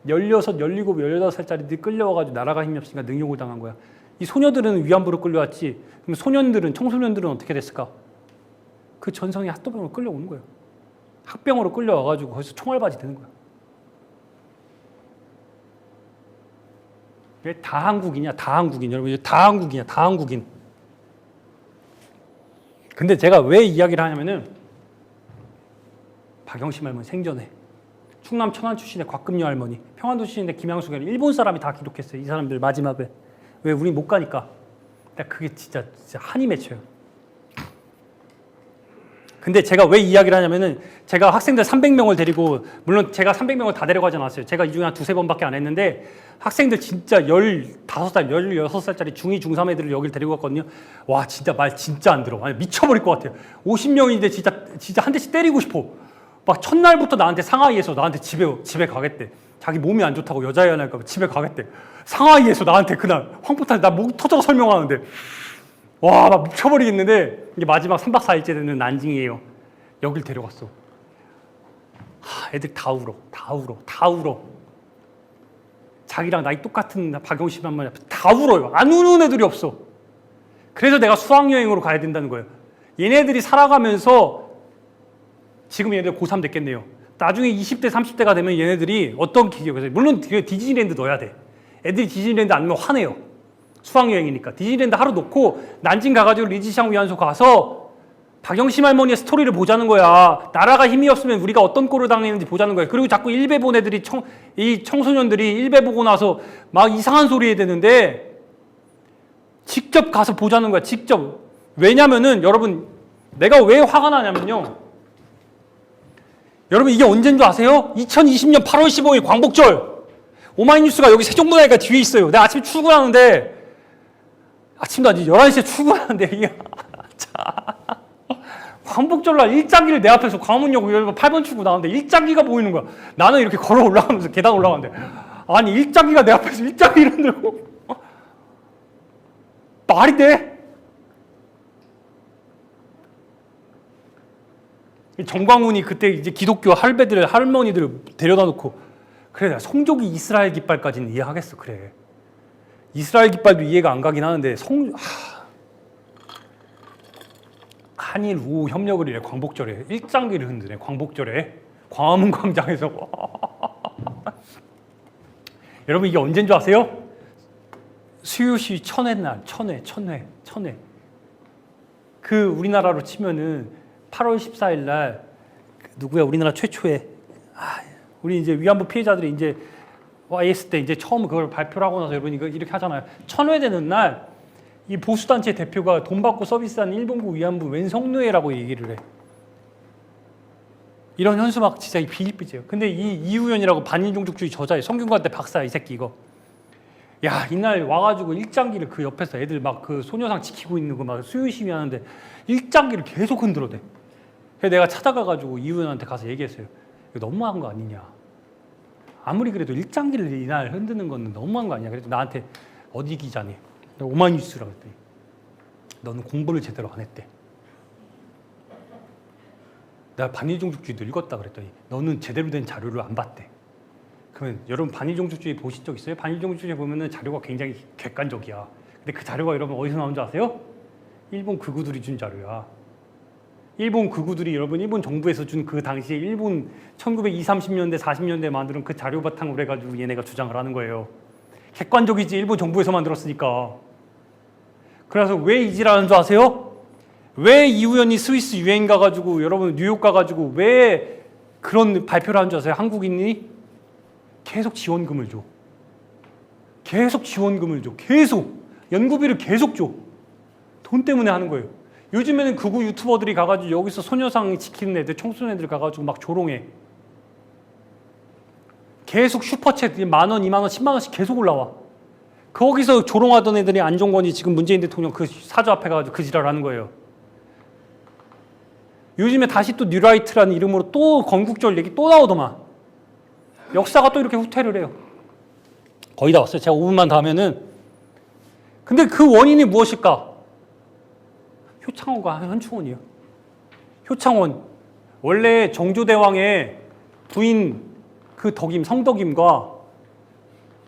16, 17, 18살짜리들이 끌려와가지고 나라가 힘이 없으니까 능욕을 당한 거야. 이 소녀들은 위안부로 끌려왔지. 그럼 소년들은, 청소년들은 어떻게 됐을까? 그 전성이 학도병으로 끌려오는 거예요. 학병으로 끌려와가지고 거기서 총알바지 되는 거야. 왜 다 한국이냐? 다 한국인. 여러분, 다 한국이냐? 다 한국인. 근데 제가 왜 이야기를 하냐면은 박영심 할머니 생전에 충남 천안 출신의 곽금녀 할머니, 평안도 출신의 김양숙 할머니, 일본 사람이 다 기록했어요. 이 사람들 마지막에. 왜 우리 못 가니까. 그게 진짜 한이 맺혀요. 근데 제가 왜 이야기를 하냐면은 제가 학생들 300명을 데리고 물론 제가 300명을 다 데려가지 않았어요. 제가 이 중에 한 두세 번밖에 안 했는데 학생들 진짜 15살, 16살짜리 중2, 중3 애들을 여기를 데리고 갔거든요. 와 진짜 말 진짜 안 들어. 아니, 미쳐버릴 것 같아요. 50명인데 진짜 한 대씩 때리고 싶어. 막 첫날부터 나한테 상하이에서 나한테 집에 가겠대. 자기 몸이 안 좋다고 여자애 하나 할까 봐 집에 가겠대. 상하이에서 나한테 그날 황포탄 나 목 터져서 설명하는데 와 막 미쳐버리겠는데 이게 마지막 3박 4일째 되는 난징이에요. 여길 데려갔어. 애들 다 울어. 자기랑 나이 똑같은 박영심 한 마리 다 울어요. 안 우는 애들이 없어. 그래서 내가 수학여행으로 가야 된다는 거예요. 얘네들이 살아가면서 지금 얘네들 고3 됐겠네요. 나중에 20대, 30대가 되면 얘네들이 어떤 기억에서 물론 디즈니랜드 넣어야 돼. 애들이 디즈니랜드 안 넣으면 화내요. 수학여행이니까. 디즈니랜드 하루 놓고 난징 가가지고 리지샹 위안소 가서 박영심 할머니의 스토리를 보자는 거야. 나라가 힘이 없으면 우리가 어떤 꼴을 당했는지 보자는 거야. 그리고 자꾸 일베 본 애들이 이 청소년들이 일베 보고 나서 막 이상한 소리 해야 되는데 직접 가서 보자는 거야. 직접. 왜냐면은 여러분 내가 왜 화가 나냐면요. 여러분 이게 언제인 줄 아세요? 2020년 8월 15일 광복절. 오마이뉴스가 여기 세종문화회관 뒤에 있어요. 내가 아침에 출근하는데 아침도 아니지 11시에 출근하는데 이게 광복절날 일장기를 내 앞에서 광화문역 8번 출구 나오는데 일장기가 보이는 거야. 나는 이렇게 걸어 올라가면서 계단 올라가는데 아니 일장기가 내 앞에서 일장기를 들고 말이 돼? 정광훈이 그때 이제 기독교 할머니들을 데려다 놓고 그래 내가 성족이 이스라엘 깃발까지는 이해하겠어. 그래 이스라엘 깃발도 이해가 안 가긴 하는데 한일 우호 협력을 이래 광복절에 일장기를 흔드네. 광복절에 광화문 광장에서 여러분 이게 언제인 줄 아세요? 수요시 천회날 천회 그 우리나라로 치면은 8월 14일 날 누구야 우리나라 최초의 우리 이제 위안부 피해자들이 이제 와 있을 때 이제 처음 그걸 발표를 하고 나서 여러분 이거 이렇게 하잖아요. 천회되는 날 이 보수단체 대표가 돈 받고 서비스하는 일본군 위안부 왼성노예라고 얘기를 해. 이런 현수막 진짜 비일비재요. 근데 이 이우연이라고 반인종족주의 저자의 성균관대 박사 이 새끼 이거. 야 이날 와가지고 일장기를 그 옆에서 애들 막 그 소녀상 지키고 있는 거 막 수요 시위하는데 일장기를 계속 흔들어대. 그래서 내가 찾아가가지고 이우연한테 가서 얘기했어요. 이거 너무한 거 아니냐. 아무리 그래도 일장기를 이날 흔드는 건 너무한 거 아니냐. 그래도 나한테 어디 기자니? 오마이뉴스라고 했더니 너는 공부를 제대로 안 했대. 내가 반일종족주의도 읽었다 그랬더니 너는 제대로 된 자료를 안 봤대. 그러면 여러분 반일종족주의 보신 적 있어요? 반일종족주의 보면은 자료가 굉장히 객관적이야. 근데 그 자료가 여러분 어디서 나온 줄 아세요? 일본 극우들이 준 자료야. 일본 극우들이 여러분 일본 정부에서 준 그 당시에 일본 1920, 30년대, 40년대 만드는 그 자료 바탕으로 해가지고 얘네가 주장을 하는 거예요. 객관적이지 일본 정부에서 만들었으니까. 그래서 왜 이지라는 줄 아세요? 왜 이우연이 스위스 유행 가가지고 여러분 뉴욕 가가지고 왜 그런 발표를 한 줄 아세요? 한국인이 계속 지원금을 줘. 계속 지원금을 줘. 계속. 연구비를 계속 줘. 돈 때문에 하는 거예요. 요즘에는 극우 유튜버들이 가가지고 여기서 소녀상 지키는 애들, 청소년애들 가가지고 막 조롱해. 계속 슈퍼챗 10,000원, 20,000원, 100,000원씩 계속 올라와. 거기서 조롱하던 애들이 안종건이 지금 문재인 대통령 그 사저 앞에 가가지고 그 지랄 하는 거예요. 요즘에 다시 또 뉴라이트라는 이름으로 또 건국절 얘기 또 나오더만. 역사가 또 이렇게 후퇴를 해요. 거의 다 왔어요. 제가 5분만 더 하면은. 근데 그 원인이 무엇일까? 효창원과 현충원이에요. 효창원. 원래 정조대왕의 부인 그 덕임,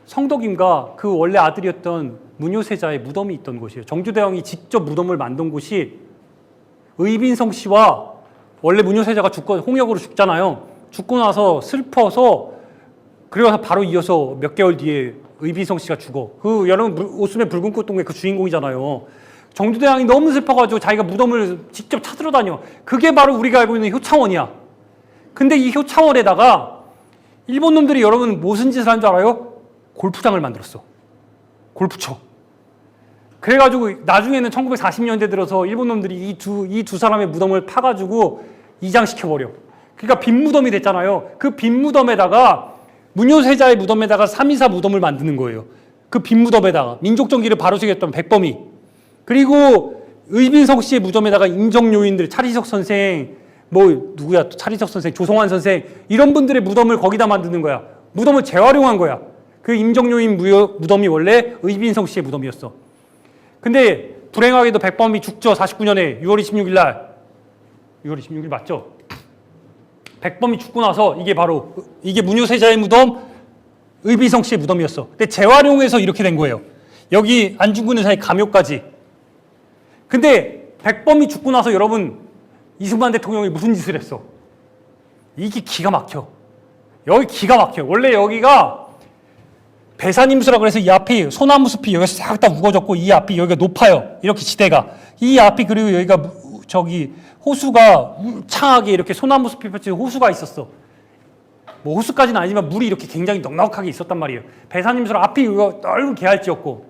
성덕임과 그 원래 아들이었던 문효세자의 무덤이 있던 곳이에요. 정조대왕이 직접 무덤을 만든 곳이 의빈성 씨와 원래 문효세자가 홍역으로 죽잖아요. 죽고 나서 슬퍼서 그래서 바로 이어서 몇 개월 뒤에 의빈성 씨가 죽어. 그 여러분 오스의 붉은 꽃동네 그 주인공이잖아요. 정조대왕이 너무 슬퍼가지고 자기가 무덤을 직접 찾으러 다녀. 그게 바로 우리가 알고 있는 효창원이야. 근데 이 효창원에다가 일본 놈들이 여러분 무슨 짓을 한 줄 알아요? 골프장을 만들었어. 골프쳐. 그래가지고 나중에는 1940년대 들어서 일본 놈들이 이 두 사람의 무덤을 파가지고 이장시켜버려. 그러니까 빈 무덤이 됐잖아요. 그 빈 무덤에다가 문효세자의 무덤에다가 3.24 무덤을 만드는 거예요. 그 빈 무덤에다가 민족정기를 바로 새겼던 백범이. 그리고 의빈성 씨의 무덤에다가 임정요인들, 차리석 선생, 누구야? 차리석 선생, 조성환 선생 이런 분들의 무덤을 거기다 만드는 거야. 무덤을 재활용한 거야. 그 임정요인 무덤이 원래 의빈성 씨의 무덤이었어. 근데 불행하게도 백범이 죽죠. 49년에 6월 26일 날. 6월 26일 맞죠? 백범이 죽고 나서 이게 문효세자의 무덤, 의빈성 씨의 무덤이었어. 근데 재활용해서 이렇게 된 거예요. 여기 안중근 의사의 감옥까지. 근데 백범이 죽고 나서 여러분 이승만 대통령이 무슨 짓을 했어? 이게 기가 막혀. 여기 기가 막혀. 원래 여기가 배산임수라고 해서 이 앞이 소나무 숲이 여기서 싹 다 우거졌고 이 앞이 여기가 높아요. 이렇게 지대가. 이 앞이 그리고 여기가 저기 호수가 울창하게 이렇게 소나무 숲이 펼친 호수가 있었어. 호수까지는 아니지만 물이 이렇게 굉장히 넉넉하게 있었단 말이에요. 배산임수로 앞이 이거 넓은 계알지였고.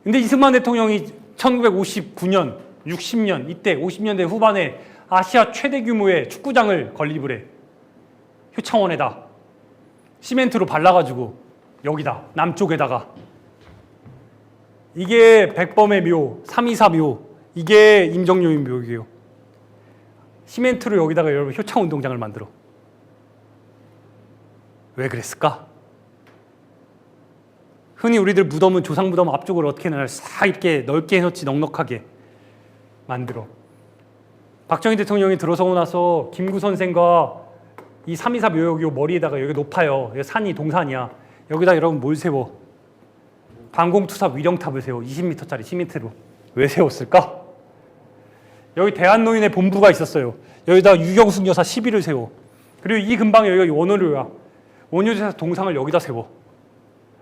근데 이승만 대통령이 1959년, 60년 이때 50년대 후반에 아시아 최대 규모의 축구장을 건립을 해. 효창원에다 시멘트로 발라가지고 여기다 남쪽에다가 이게 백범의 묘, 3.24 묘, 이게 임정요인 묘이에요. 시멘트로 여기다가 여러분 효창운동장을 만들어. 왜 그랬을까? 흔히 우리들 무덤은 조상 무덤 앞쪽을 어떻게 해놔요? 싹 이렇게 넓게 해놓지 넉넉하게 만들어. 박정희 대통령이 들어서고 나서 김구 선생과 이 3.24 묘역 머리에다가 여기 높아요. 여기 산이 동산이야. 여기다 여러분 뭘 세워? 방공투사 위령탑을 세워. 20m짜리 시멘트로. 왜 세웠을까? 여기 대한노인의 본부가 있었어요. 여기다 유경숙 여사 시비를 세워. 그리고 이 근방에 여기가 원효료야. 원효대사 동상을 여기다 세워.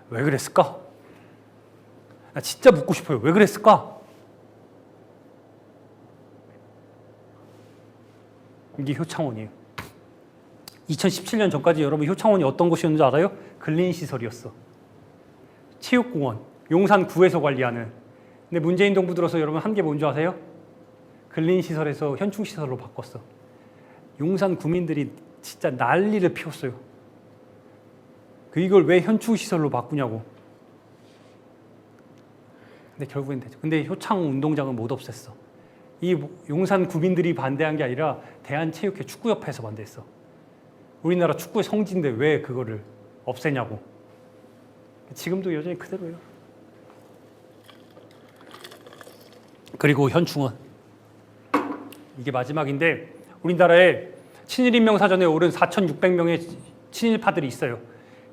왜 그랬을까? 나 진짜 묻고 싶어요. 왜 그랬을까? 이게 효창원이에요. 2017년 전까지 여러분 효창원이 어떤 곳이었는지 알아요? 근린시설이었어. 체육공원, 용산구에서 관리하는. 근데 문재인 정부 들어서 여러분 한 게 뭔지 아세요? 근린시설에서 현충시설로 바꿨어. 용산 구민들이 진짜 난리를 피웠어요. 이걸 왜 현충시설로 바꾸냐고. 근데 결국엔 되죠. 근데 효창운동장은 못 없앴어. 이 용산 구민들이 반대한 게 아니라 대한체육회 축구협회에서 반대했어. 우리나라 축구의 성지인데 왜 그거를 없애냐고. 지금도 여전히 그대로예요. 그리고 현충원. 이게 마지막인데 우리나라에 친일인명사전에 오른 4,600명의 친일파들이 있어요.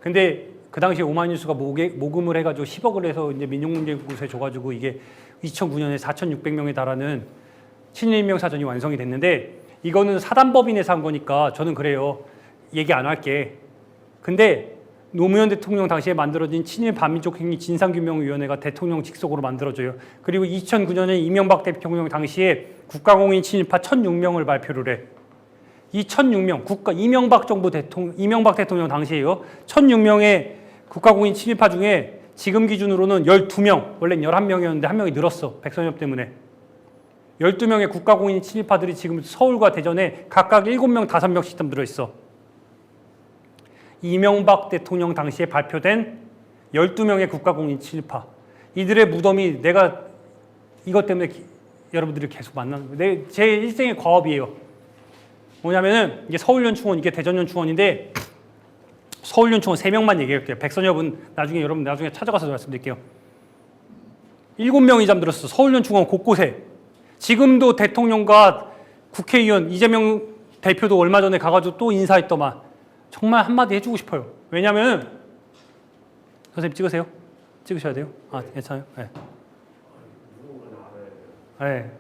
근데 그 당시에 오마이뉴스가 모금을 해가지고 10억을 해서 이제 민족문제연구소에 줘가지고 이게 2009년에 4,600명에 달하는 친일인명사전이 완성이 됐는데 이거는 사단법인에서 한 거니까 저는 그래요. 얘기 안 할게. 근데 노무현 대통령 당시에 만들어진 친일 반민족 행위 진상규명위원회가 대통령 직속으로 만들어져요. 그리고 2009년에 이명박 대통령 당시에 국가공인 친일파 1,006명을 발표를 해. 이 1,006명, 이명박 대통령 당시에요. 1,006명의 국가공인 친일파 중에 지금 기준으로는 12명, 원래는 11명이었는데 한 명이 늘었어. 백선엽 때문에. 12명의 국가공인 친일파들이 지금 서울과 대전에 각각 7명, 5명씩 들어있어. 이명박 대통령 당시에 발표된 12명의 국가공인 친일파. 이들의 무덤이 내가 이것 때문에 여러분들이 계속 만나는 제 일생의 과업이에요. 뭐냐면은 이게 서울연충원, 이게 대전연충원인데 서울연충원 3명만 얘기할게요. 백선엽은 여러분 나중에 찾아가서 말씀드릴게요. 7명이 잠들었어. 서울연충원 곳곳에. 지금도 대통령과 국회의원 이재명 대표도 얼마 전에 가가지고 또 인사했더만. 정말 한마디 해주고 싶어요. 왜냐면 선생님 찍으세요. 찍으셔야 돼요. 아, 괜찮아요? 네. 네.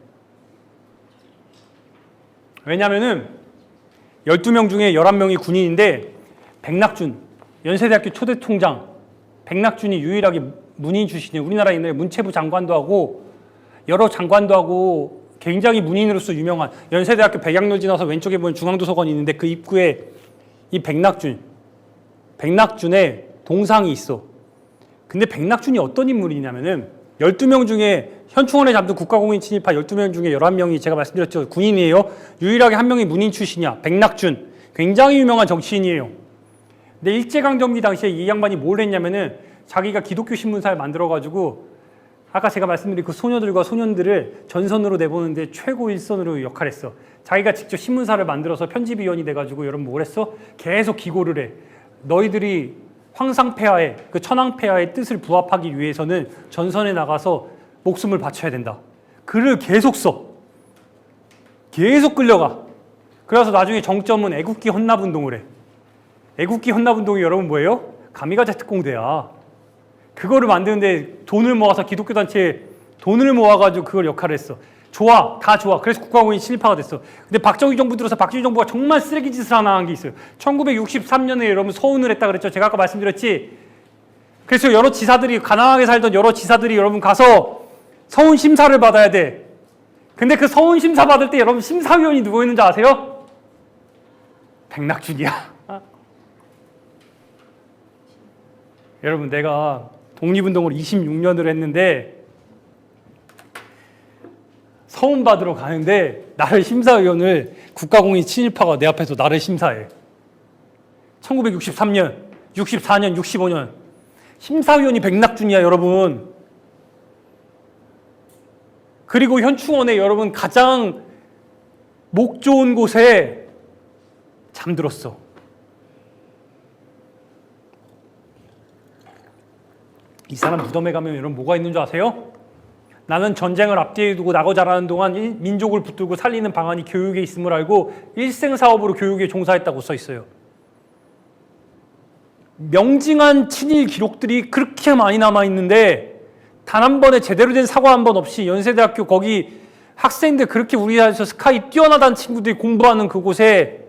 왜냐면은 12명 중에 11명이 군인인데 백낙준, 연세대학교 초대 총장 백낙준이 유일하게 문인 출신이에요. 우리나라 옛날에 문체부 장관도 하고 여러 장관도 하고 굉장히 문인으로서 유명한 연세대학교 백양로 지나서 왼쪽에 보면 중앙도서관이 있는데 그 입구에 이 백낙준의 동상이 있어. 근데 백낙준이 어떤 인물이냐면은 12명 중에 현충원에 잠든 국가공인 친일파 12명 중에 11명이 제가 말씀드렸죠. 군인이에요. 유일하게 한 명이 문인 출신이야. 백낙준. 굉장히 유명한 정치인이에요. 근데 일제강점기 당시에 이 양반이 뭘 했냐면은 자기가 기독교 신문사를 만들어가지고 아까 제가 말씀드린 그 소녀들과 소년들을 전선으로 내보는데 최고 일선으로 역할했어. 자기가 직접 신문사를 만들어서 편집위원이 돼가지고 여러분 뭘 했어? 계속 기고를 해. 너희들이 황상폐하의 그 천황폐하의 뜻을 부합하기 위해서는 전선에 나가서 목숨을 바쳐야 된다. 글을 계속 써. 계속 끌려가. 그래서 나중에 정점은 애국기 헌납운동을 해. 애국기 헌납운동이 여러분 뭐예요? 가미가제 특공대야. 그거를 만드는데 돈을 모아서 기독교 단체에 돈을 모아가지고 그걸 역할을 했어. 좋아, 다 좋아. 그래서 국가공인 친일파가 됐어. 근데 박정희 정부 들어서 박정희 정부가 정말 쓰레기 짓을 하나 한 게 있어요. 1963년에 여러분 서운을 했다 그랬죠. 제가 아까 말씀드렸지. 그래서 여러 지사들이 가난하게 살던 여러 지사들이 여러분 가서 서운 심사를 받아야 돼. 근데 그 서운 심사 받을 때 여러분 심사위원이 누구 있는지 아세요? 백낙준이야. 여러분 내가 독립운동을 26년을 했는데 서운 받으러 가는데 나를 심사위원을 국가공인 친일파가 내 앞에서 나를 심사해. 1963년, 64년, 65년 심사위원이 백낙준이야 여러분. 그리고 현충원에 여러분 가장 목 좋은 곳에 잠들었어. 이 사람 무덤에 가면 여러분 뭐가 있는 줄 아세요? 나는 전쟁을 앞뒤에 두고 나고 자라는 동안 민족을 붙들고 살리는 방안이 교육에 있음을 알고 일생사업으로 교육에 종사했다고 써 있어요. 명징한 친일 기록들이 그렇게 많이 남아있는데 단 한 번에 제대로 된 사과 한 번 없이 연세대학교 거기 학생들 그렇게 우리나라에서 스카이 뛰어나다는 친구들이 공부하는 그곳에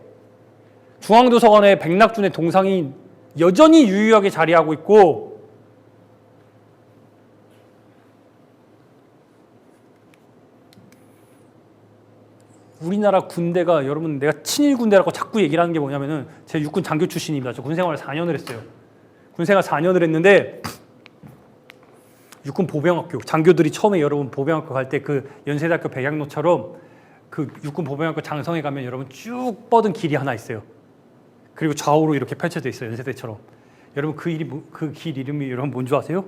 중앙도서관에 백낙준의 동상이 여전히 유유하게 자리하고 있고 우리나라 군대가 여러분 내가 친일 군대라고 자꾸 얘기를 하는 게 뭐냐면은 제가 육군 장교 출신입니다. 저 군생활 4년을 했어요. 군생활 4년을 했는데 육군 보병학교 장교들이 처음에 여러분 보병학교 갈 때 그 연세대학교 백양로처럼 그 육군 보병학교 장성에 가면 여러분 쭉 뻗은 길이 하나 있어요. 그리고 좌우로 이렇게 펼쳐져 있어요. 연세대처럼. 여러분 그 길 이름이 여러분 뭔 줄 아세요?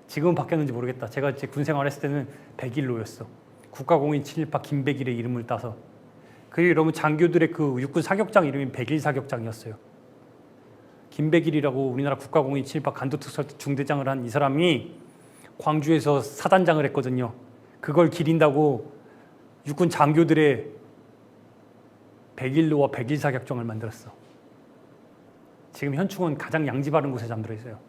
지금은 바뀌었는지 모르겠다. 제가 제 군생활 했을 때는 백일로였어. 국가공인 친일파 김백일의 이름을 따서. 그리고 여러분 장교들의 그 육군 사격장 이름이 백일 사격장이었어요. 김백일이라고 우리나라 국가공인 친일파 간도특설 중대장을 한 이 사람이 광주에서 사단장을 했거든요. 그걸 기린다고 육군 장교들의 백일로와 백일 사격장을 만들었어. 지금 현충원 가장 양지 바른 곳에 잠들어 있어요.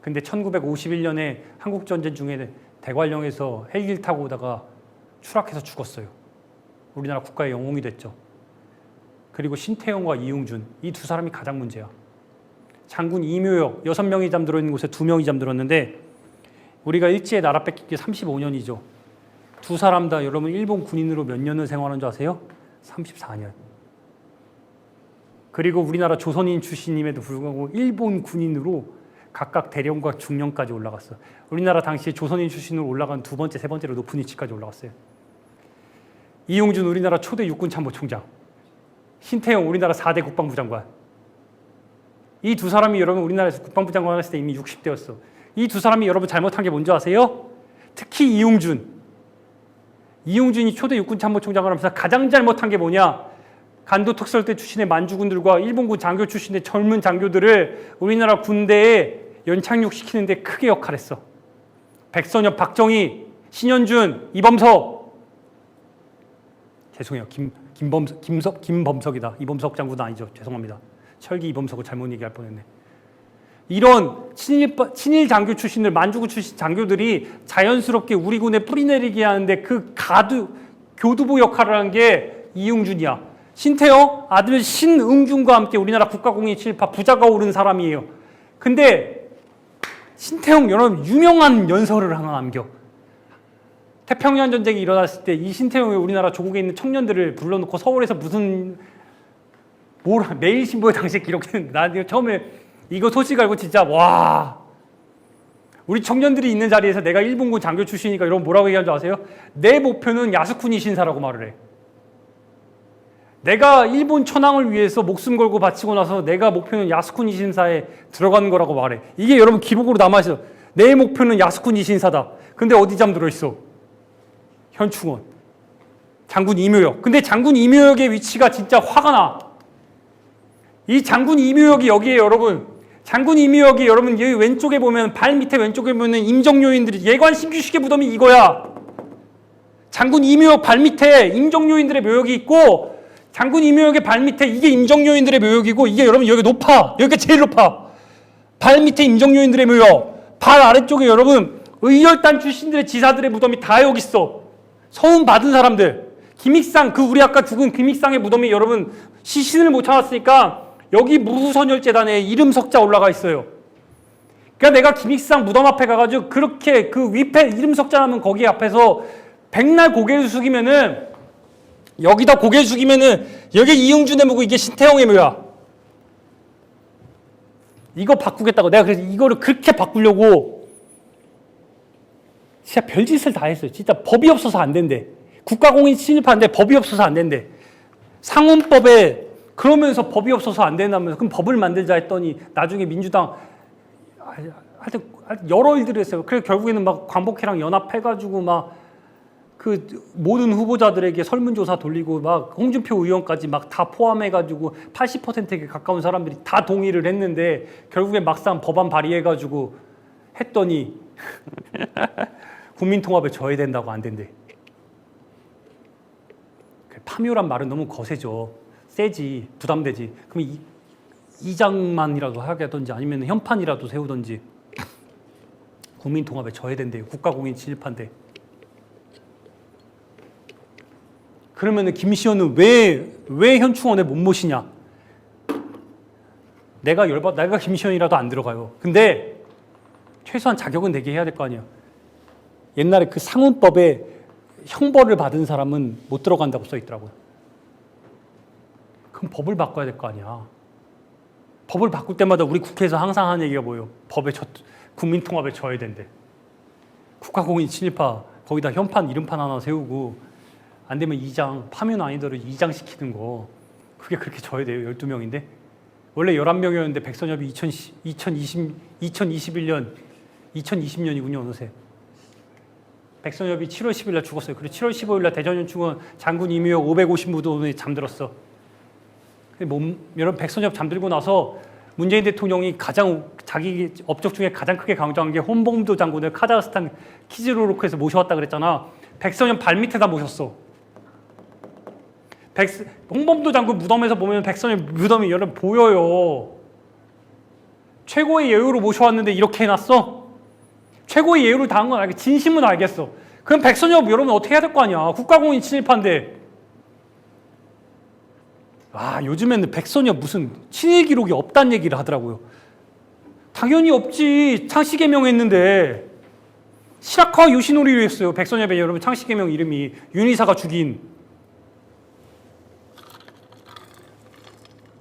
근데 1951년에 한국전쟁 중에 대관령에서 헬기를 타고 오다가 추락해서 죽었어요. 우리나라 국가의 영웅이 됐죠. 그리고 신태용과 이용준, 이 두 사람이 가장 문제야. 장군 이묘역 6명이 잠들어 있는 곳에 2명이 잠들었는데 우리가 일제에 나라 뺏긴 게 35년이죠. 두 사람 다 여러분 일본 군인으로 몇 년을 생활한 줄 아세요? 34년. 그리고 우리나라 조선인 출신임에도 불구하고 일본 군인으로 각각 대령과 중령까지 올라갔어. 우리나라 당시에 조선인 출신으로 올라간 두 번째, 세 번째로 높은 위치까지 올라갔어요. 이용준 우리나라 초대 육군참모총장, 신태용 우리나라 4대 국방부 장관. 이 두 사람이 여러분 우리나라에서 국방부 장관 했을 때 이미 60대였어. 이 두 사람이 여러분 잘못한 게 뭔지 아세요? 특히 이용준이 초대 육군참모총장을 하면서 가장 잘못한 게 뭐냐? 간도 특설대 출신의 만주군들과 일본군 장교 출신의 젊은 장교들을 우리나라 군대에 연착륙시키는 데 크게 역할했어. 백선엽, 박정희, 신현준, 이범석. 죄송해요. 김범석이다. 이범석 장군은 아니죠. 죄송합니다. 철기 이범석을 잘못 얘기할 뻔했네. 이런 친일 장교 출신들, 만주군 출신 장교들이 자연스럽게 우리 군에 뿌리내리게 하는데 그 교두보 역할을 한 게 이용준이야. 신태용 아들 신응준과 함께 우리나라 국가공인 친일파 부자가 오른 사람이에요. 근데 신태용 여러분 유명한 연설을 하나 남겨. 태평양 전쟁이 일어났을 때 이 신태용이 우리나라 조국에 있는 청년들을 불러놓고 서울에서 매일신보에 당시에 기록했는데 나 처음에 이거 소식 알고 진짜 와, 우리 청년들이 있는 자리에서 내가 일본군 장교 출신이니까 여러분 뭐라고 얘기한 줄 아세요? 내 목표는 야스쿠니 신사라고 말을 해. 내가 일본 천황을 위해서 목숨 걸고 바치고 나서 내가 목표는 야스쿠니 신사에 들어가는 거라고 말해. 이게 여러분 기록으로 남아있어. 내 목표는 야스쿠니 신사다. 근데 어디 잠들어 있어? 현충원. 장군 이묘역. 근데 장군 이묘역의 위치가 진짜 화가 나. 이 장군 이묘역이 여기에 여러분. 장군 이묘역이 여러분 여기 왼쪽에 보면 발 밑에 왼쪽에 보면 임정요인들이 예관 신규식의 무덤이 이거야. 장군 이묘역 발 밑에 임정요인들의 묘역이 있고 장군 이묘역의 발 밑에 이게 임정요인들의 묘역이고 이게 여러분 여기 높아. 여기가 제일 높아. 발 밑에 임정요인들의 묘역. 발 아래쪽에 여러분 의열단 출신들의 지사들의 무덤이 다 여기 있어. 서운 받은 사람들. 김익상 우리 아까 죽은 김익상의 무덤이 여러분 시신을 못 찾았으니까 여기 무후선열재단에 이름 석자 올라가 있어요. 그러니까 내가 김익상 무덤 앞에 가가지고 그렇게 그 위패 이름 석자 하면 거기 앞에서 백날 고개를 숙이면은 여기다 고개를 숙이면은 여기 이용준의 묘고 이게 신태용의 묘야. 이거 바꾸겠다고 내가 그래서 이거를 그렇게 바꾸려고 진짜 별짓을 다 했어요. 진짜 법이 없어서 안 된대. 국가공인 친일파인데 법이 없어서 안 된대. 상훈법에 그러면서 법이 없어서 안 된다면서 그럼 법을 만들자 했더니 나중에 민주당 하여튼 여러 일들을 했어요. 그래서 결국에는 막 광복회랑 연합해가지고 막 그 모든 후보자들에게 설문조사 돌리고 막 홍준표 의원까지 막 다 포함해가지고 80%에 가까운 사람들이 다 동의를 했는데 결국에 막상 법안 발의해가지고 했더니 국민통합에 져야 된다고 안 된대. 파묘란 말은 너무 거세죠. 세지, 부담되지. 그럼 이장만이라도 하게 하든지 아니면 현판이라도 세우든지 국민통합에 져야 된대요. 국가공인 친일파인데. 그러면 김시현은 왜 현충원에 못 모시냐? 내가 김시현이라도 안 들어가요. 근데 최소한 자격은 내게 해야 될 거 아니에요. 옛날에 그 상훈법에 형벌을 받은 사람은 못 들어간다고 써 있더라고요. 그럼 법을 바꿔야 될 거 아니야. 법을 바꿀 때마다 우리 국회에서 항상 하는 얘기가 뭐예요? 국민통합에 져야 된대. 국가공인 친일파 거기다 현판 이름판 하나 세우고 안 되면 2장, 파면 아니더라도 2장 시키는 거. 그게 그렇게 져야 돼요. 12명인데. 원래 11명이었는데 백선엽이 2020년이군요. 어느새. 백선엽이 7월 10일 날 죽었어요. 그리고 7월 15일 날 대전현충원 장군 이묘역 550무덤에 잠들었어. 여러분 백선엽 잠들고 나서 문재인 대통령이 자기 업적 중에 가장 크게 강조한 게 홍범도 장군을 카자흐스탄 키즈로르크에서 모셔왔다 그랬잖아. 백선엽 발 밑에다 모셨어. 홍범도 장군 무덤에서 보면 백선엽 무덤이 여러분 보여요. 최고의 예우로 모셔왔는데 이렇게 해놨어? 최고의 예우를 당한 건 알겠어. 진심은 알겠어. 그럼 백선엽 여러분 어떻게 해야 될 거 아니야. 국가공인 친일파인데. 아, 요즘에는 백선엽 무슨 친일 기록이 없다는 얘기를 하더라고요. 당연히 없지. 창씨개명 했는데. 시라카와 요시노리로 했어요. 백선엽의 여러분 창씨개명 이름이 윤희사가 죽인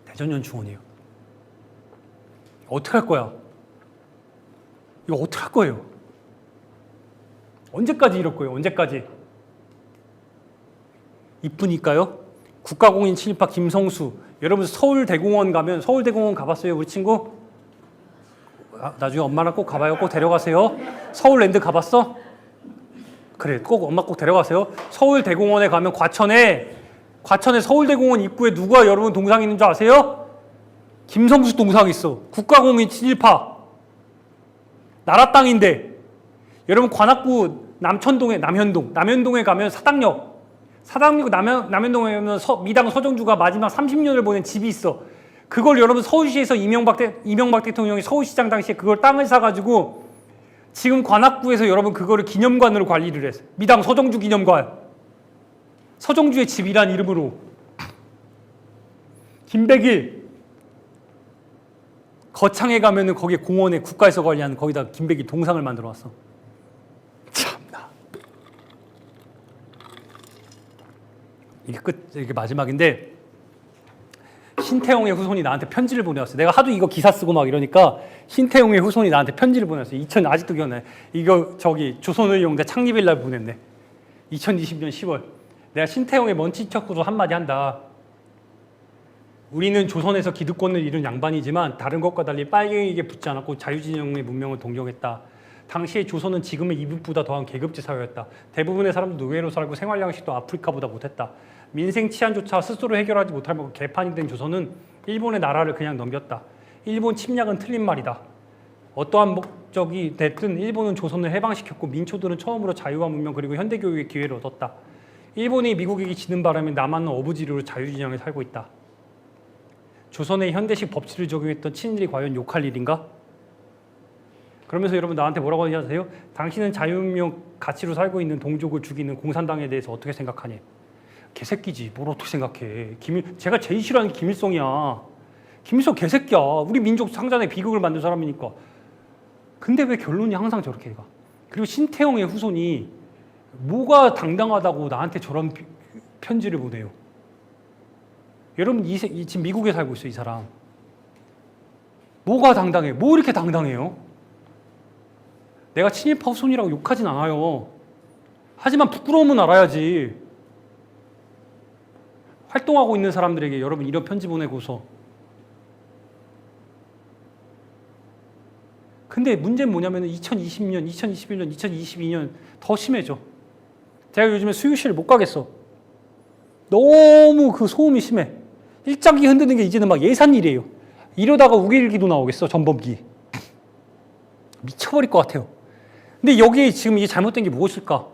대전연충원이에요. 어떻게 할 거야? 이거 어떻게 할 거예요? 언제까지 이럴 거예요? 언제까지? 이쁘니까요. 국가공인 친일파 김성수. 여러분 서울대공원 가면, 서울대공원 가봤어요? 우리 친구? 아, 나중에 엄마랑 꼭 가봐요. 꼭 데려가세요. 서울랜드 가봤어? 그래, 꼭 엄마 꼭 데려가세요. 서울대공원에 가면 과천에 서울대공원 입구에 누가 여러분 동상 있는 줄 아세요? 김성수 동상 있어. 국가공인 친일파. 나라 땅인데. 여러분 관악구 남천동에 남현동에 가면 사당역 남현동에 가면 미당 서정주가 마지막 30년을 보낸 집이 있어. 그걸 여러분 서울시에서 이명박 대통령이 서울시장 당시에 그걸 땅을 사가지고 지금 관악구에서 여러분 그거를 기념관으로 관리를 했어요. 미당 서정주 기념관. 서정주의 집이란 이름으로. 김백일. 거창에 가면은 거기에 공원에 국가에서 관리하는 거기다 김백일 동상을 만들어 왔어. 참나. 이게 마지막인데 신태용의 후손이 나한테 편지를 보내왔어요. 내가 하도 이거 기사 쓰고 막 이러니까 신태용의 후손이 나한테 편지를 보내왔어요. 아직도 기억나요. 이거 조선의용대 창립일 날 보냈네. 2020년 10월. 내가 신태용의 먼 친척으로 한마디 한다. 우리는 조선에서 기득권을 이룬 양반이지만 다른 것과 달리 빨갱이에게 붙지 않았고 자유진영의 문명을 동경했다. 당시의 조선은 지금의 이북보다 더한 계급제 사회였다. 대부분의 사람도 노예로 살고 생활 양식도 아프리카보다 못했다. 민생 치안조차 스스로 해결하지 못할 만큼 개판이 된 조선은 일본의 나라를 그냥 넘겼다. 일본 침략은 틀린 말이다. 어떠한 목적이 됐든 일본은 조선을 해방시켰고 민초들은 처음으로 자유와 문명 그리고 현대교육의 기회를 얻었다. 일본이 미국에게 지는 바람에 남한은 어부지리로 자유진영에 살고 있다. 조선의 현대식 법치를 적용했던 친일이 과연 욕할 일인가? 그러면서 여러분 나한테 뭐라고 하는지 아세요? 당신은 자유문명 가치로 살고 있는 동족을 죽이는 공산당에 대해서 어떻게 생각하니? 개새끼지. 뭘 어떻게 생각해. 제가 제일 싫어하는 게 김일성이야. 김일성 개새끼야. 우리 민족 상잔의 비극을 만든 사람이니까. 근데 왜 결론이 항상 저렇게 가? 그리고 신태용의 후손이 뭐가 당당하다고 나한테 저런 편지를 보내요. 여러분 지금 미국에 살고 있어요. 이 사람. 뭐가 당당해? 뭐 이렇게 당당해요? 내가 친일파 후손이라고 욕하진 않아요. 하지만 부끄러움은 알아야지. 활동하고 있는 사람들에게 여러분 이런 편지 보내고서. 근데 문제는 뭐냐면 2020년, 2021년, 2022년 더 심해져. 제가 요즘에 수유실 못 가겠어. 너무 그 소음이 심해. 일자기 흔드는 게 이제는 막 예산일이에요. 이러다가 우길기도 나오겠어. 전범기. 미쳐버릴 것 같아요. 근데 여기에 지금 이게 잘못된 게 무엇일까?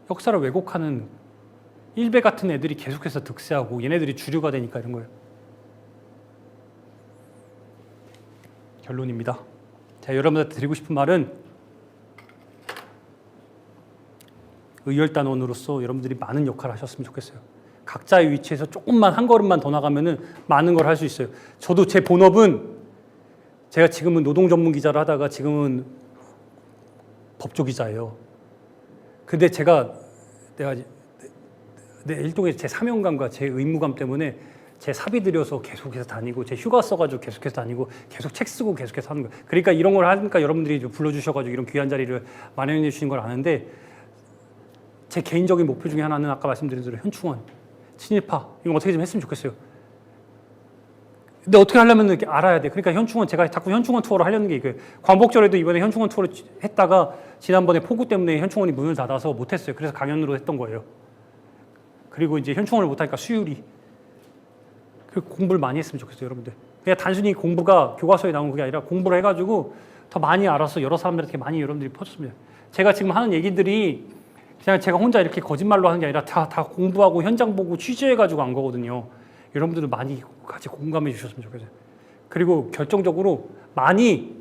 역사를 왜곡하는 일베 같은 애들이 계속해서 득세하고 얘네들이 주류가 되니까 이런 거예요. 결론입니다. 제가 여러분한테 드리고 싶은 말은 의열단원으로서 여러분들이 많은 역할을 하셨으면 좋겠어요. 각자의 위치에서 조금만 한 걸음만 더 나가면은 많은 걸 할 수 있어요. 저도 제 본업은 제가 지금은 노동 전문 기자를 하다가 지금은 법조 기자예요. 근데 내가 일종의 제 사명감과 제 의무감 때문에 제 사비 들여서 계속해서 다니고 제 휴가 써가지고 계속해서 다니고 계속 책 쓰고 계속해서 하는 거예요. 그러니까 이런 걸 하니까 여러분들이 불러주셔가지고 이런 귀한 자리를 마련해 주신 걸 아는데 제 개인적인 목표 중에 하나는 아까 말씀드린 대로 현충원, 친일파 이거 어떻게 좀 했으면 좋겠어요. 근데 어떻게 하려면 이렇게 알아야 돼. 그러니까 현충원 제가 자꾸 현충원 투어를 하려는 게 이거예요. 광복절에도 이번에 현충원 투어를 했다가 지난번에 폭우 때문에 현충원이 문을 닫아서 못했어요. 그래서 강연으로 했던 거예요. 그리고 이제 현충원을 못하니까 수유리. 그리고 공부를 많이 했으면 좋겠어요, 여러분들. 그냥 단순히 공부가 교과서에 나온 게 아니라 공부를 해가지고 더 많이 알아서 여러 사람들한테 많이 여러분들이 퍼줬으면. 제가 지금 하는 얘기들이 그냥 제가 혼자 이렇게 거짓말로 하는 게 아니라 다 공부하고 현장 보고 취재해가지고 한 거거든요. 여러분들도 많이 같이 공감해 주셨으면 좋겠어요. 그리고 결정적으로 많이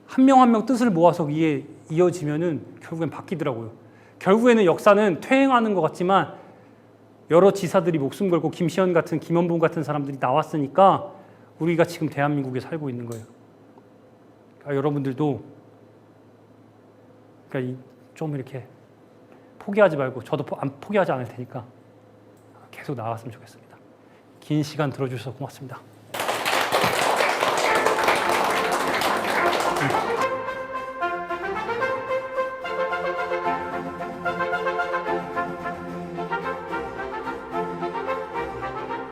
한 명 한 명 뜻을 모아서 위에 이어지면은 결국엔 바뀌더라고요. 결국에는 역사는 퇴행하는 것 같지만 여러 지사들이 목숨 걸고 김시현 같은 김원봉 같은 사람들이 나왔으니까 우리가 지금 대한민국에 살고 있는 거예요. 그러니까 여러분들도 그러니까 좀 이렇게 포기하지 말고 저도 포기하지 않을 테니까 계속 나아갔으면 좋겠습니다. 긴 시간 들어주셔서 고맙습니다.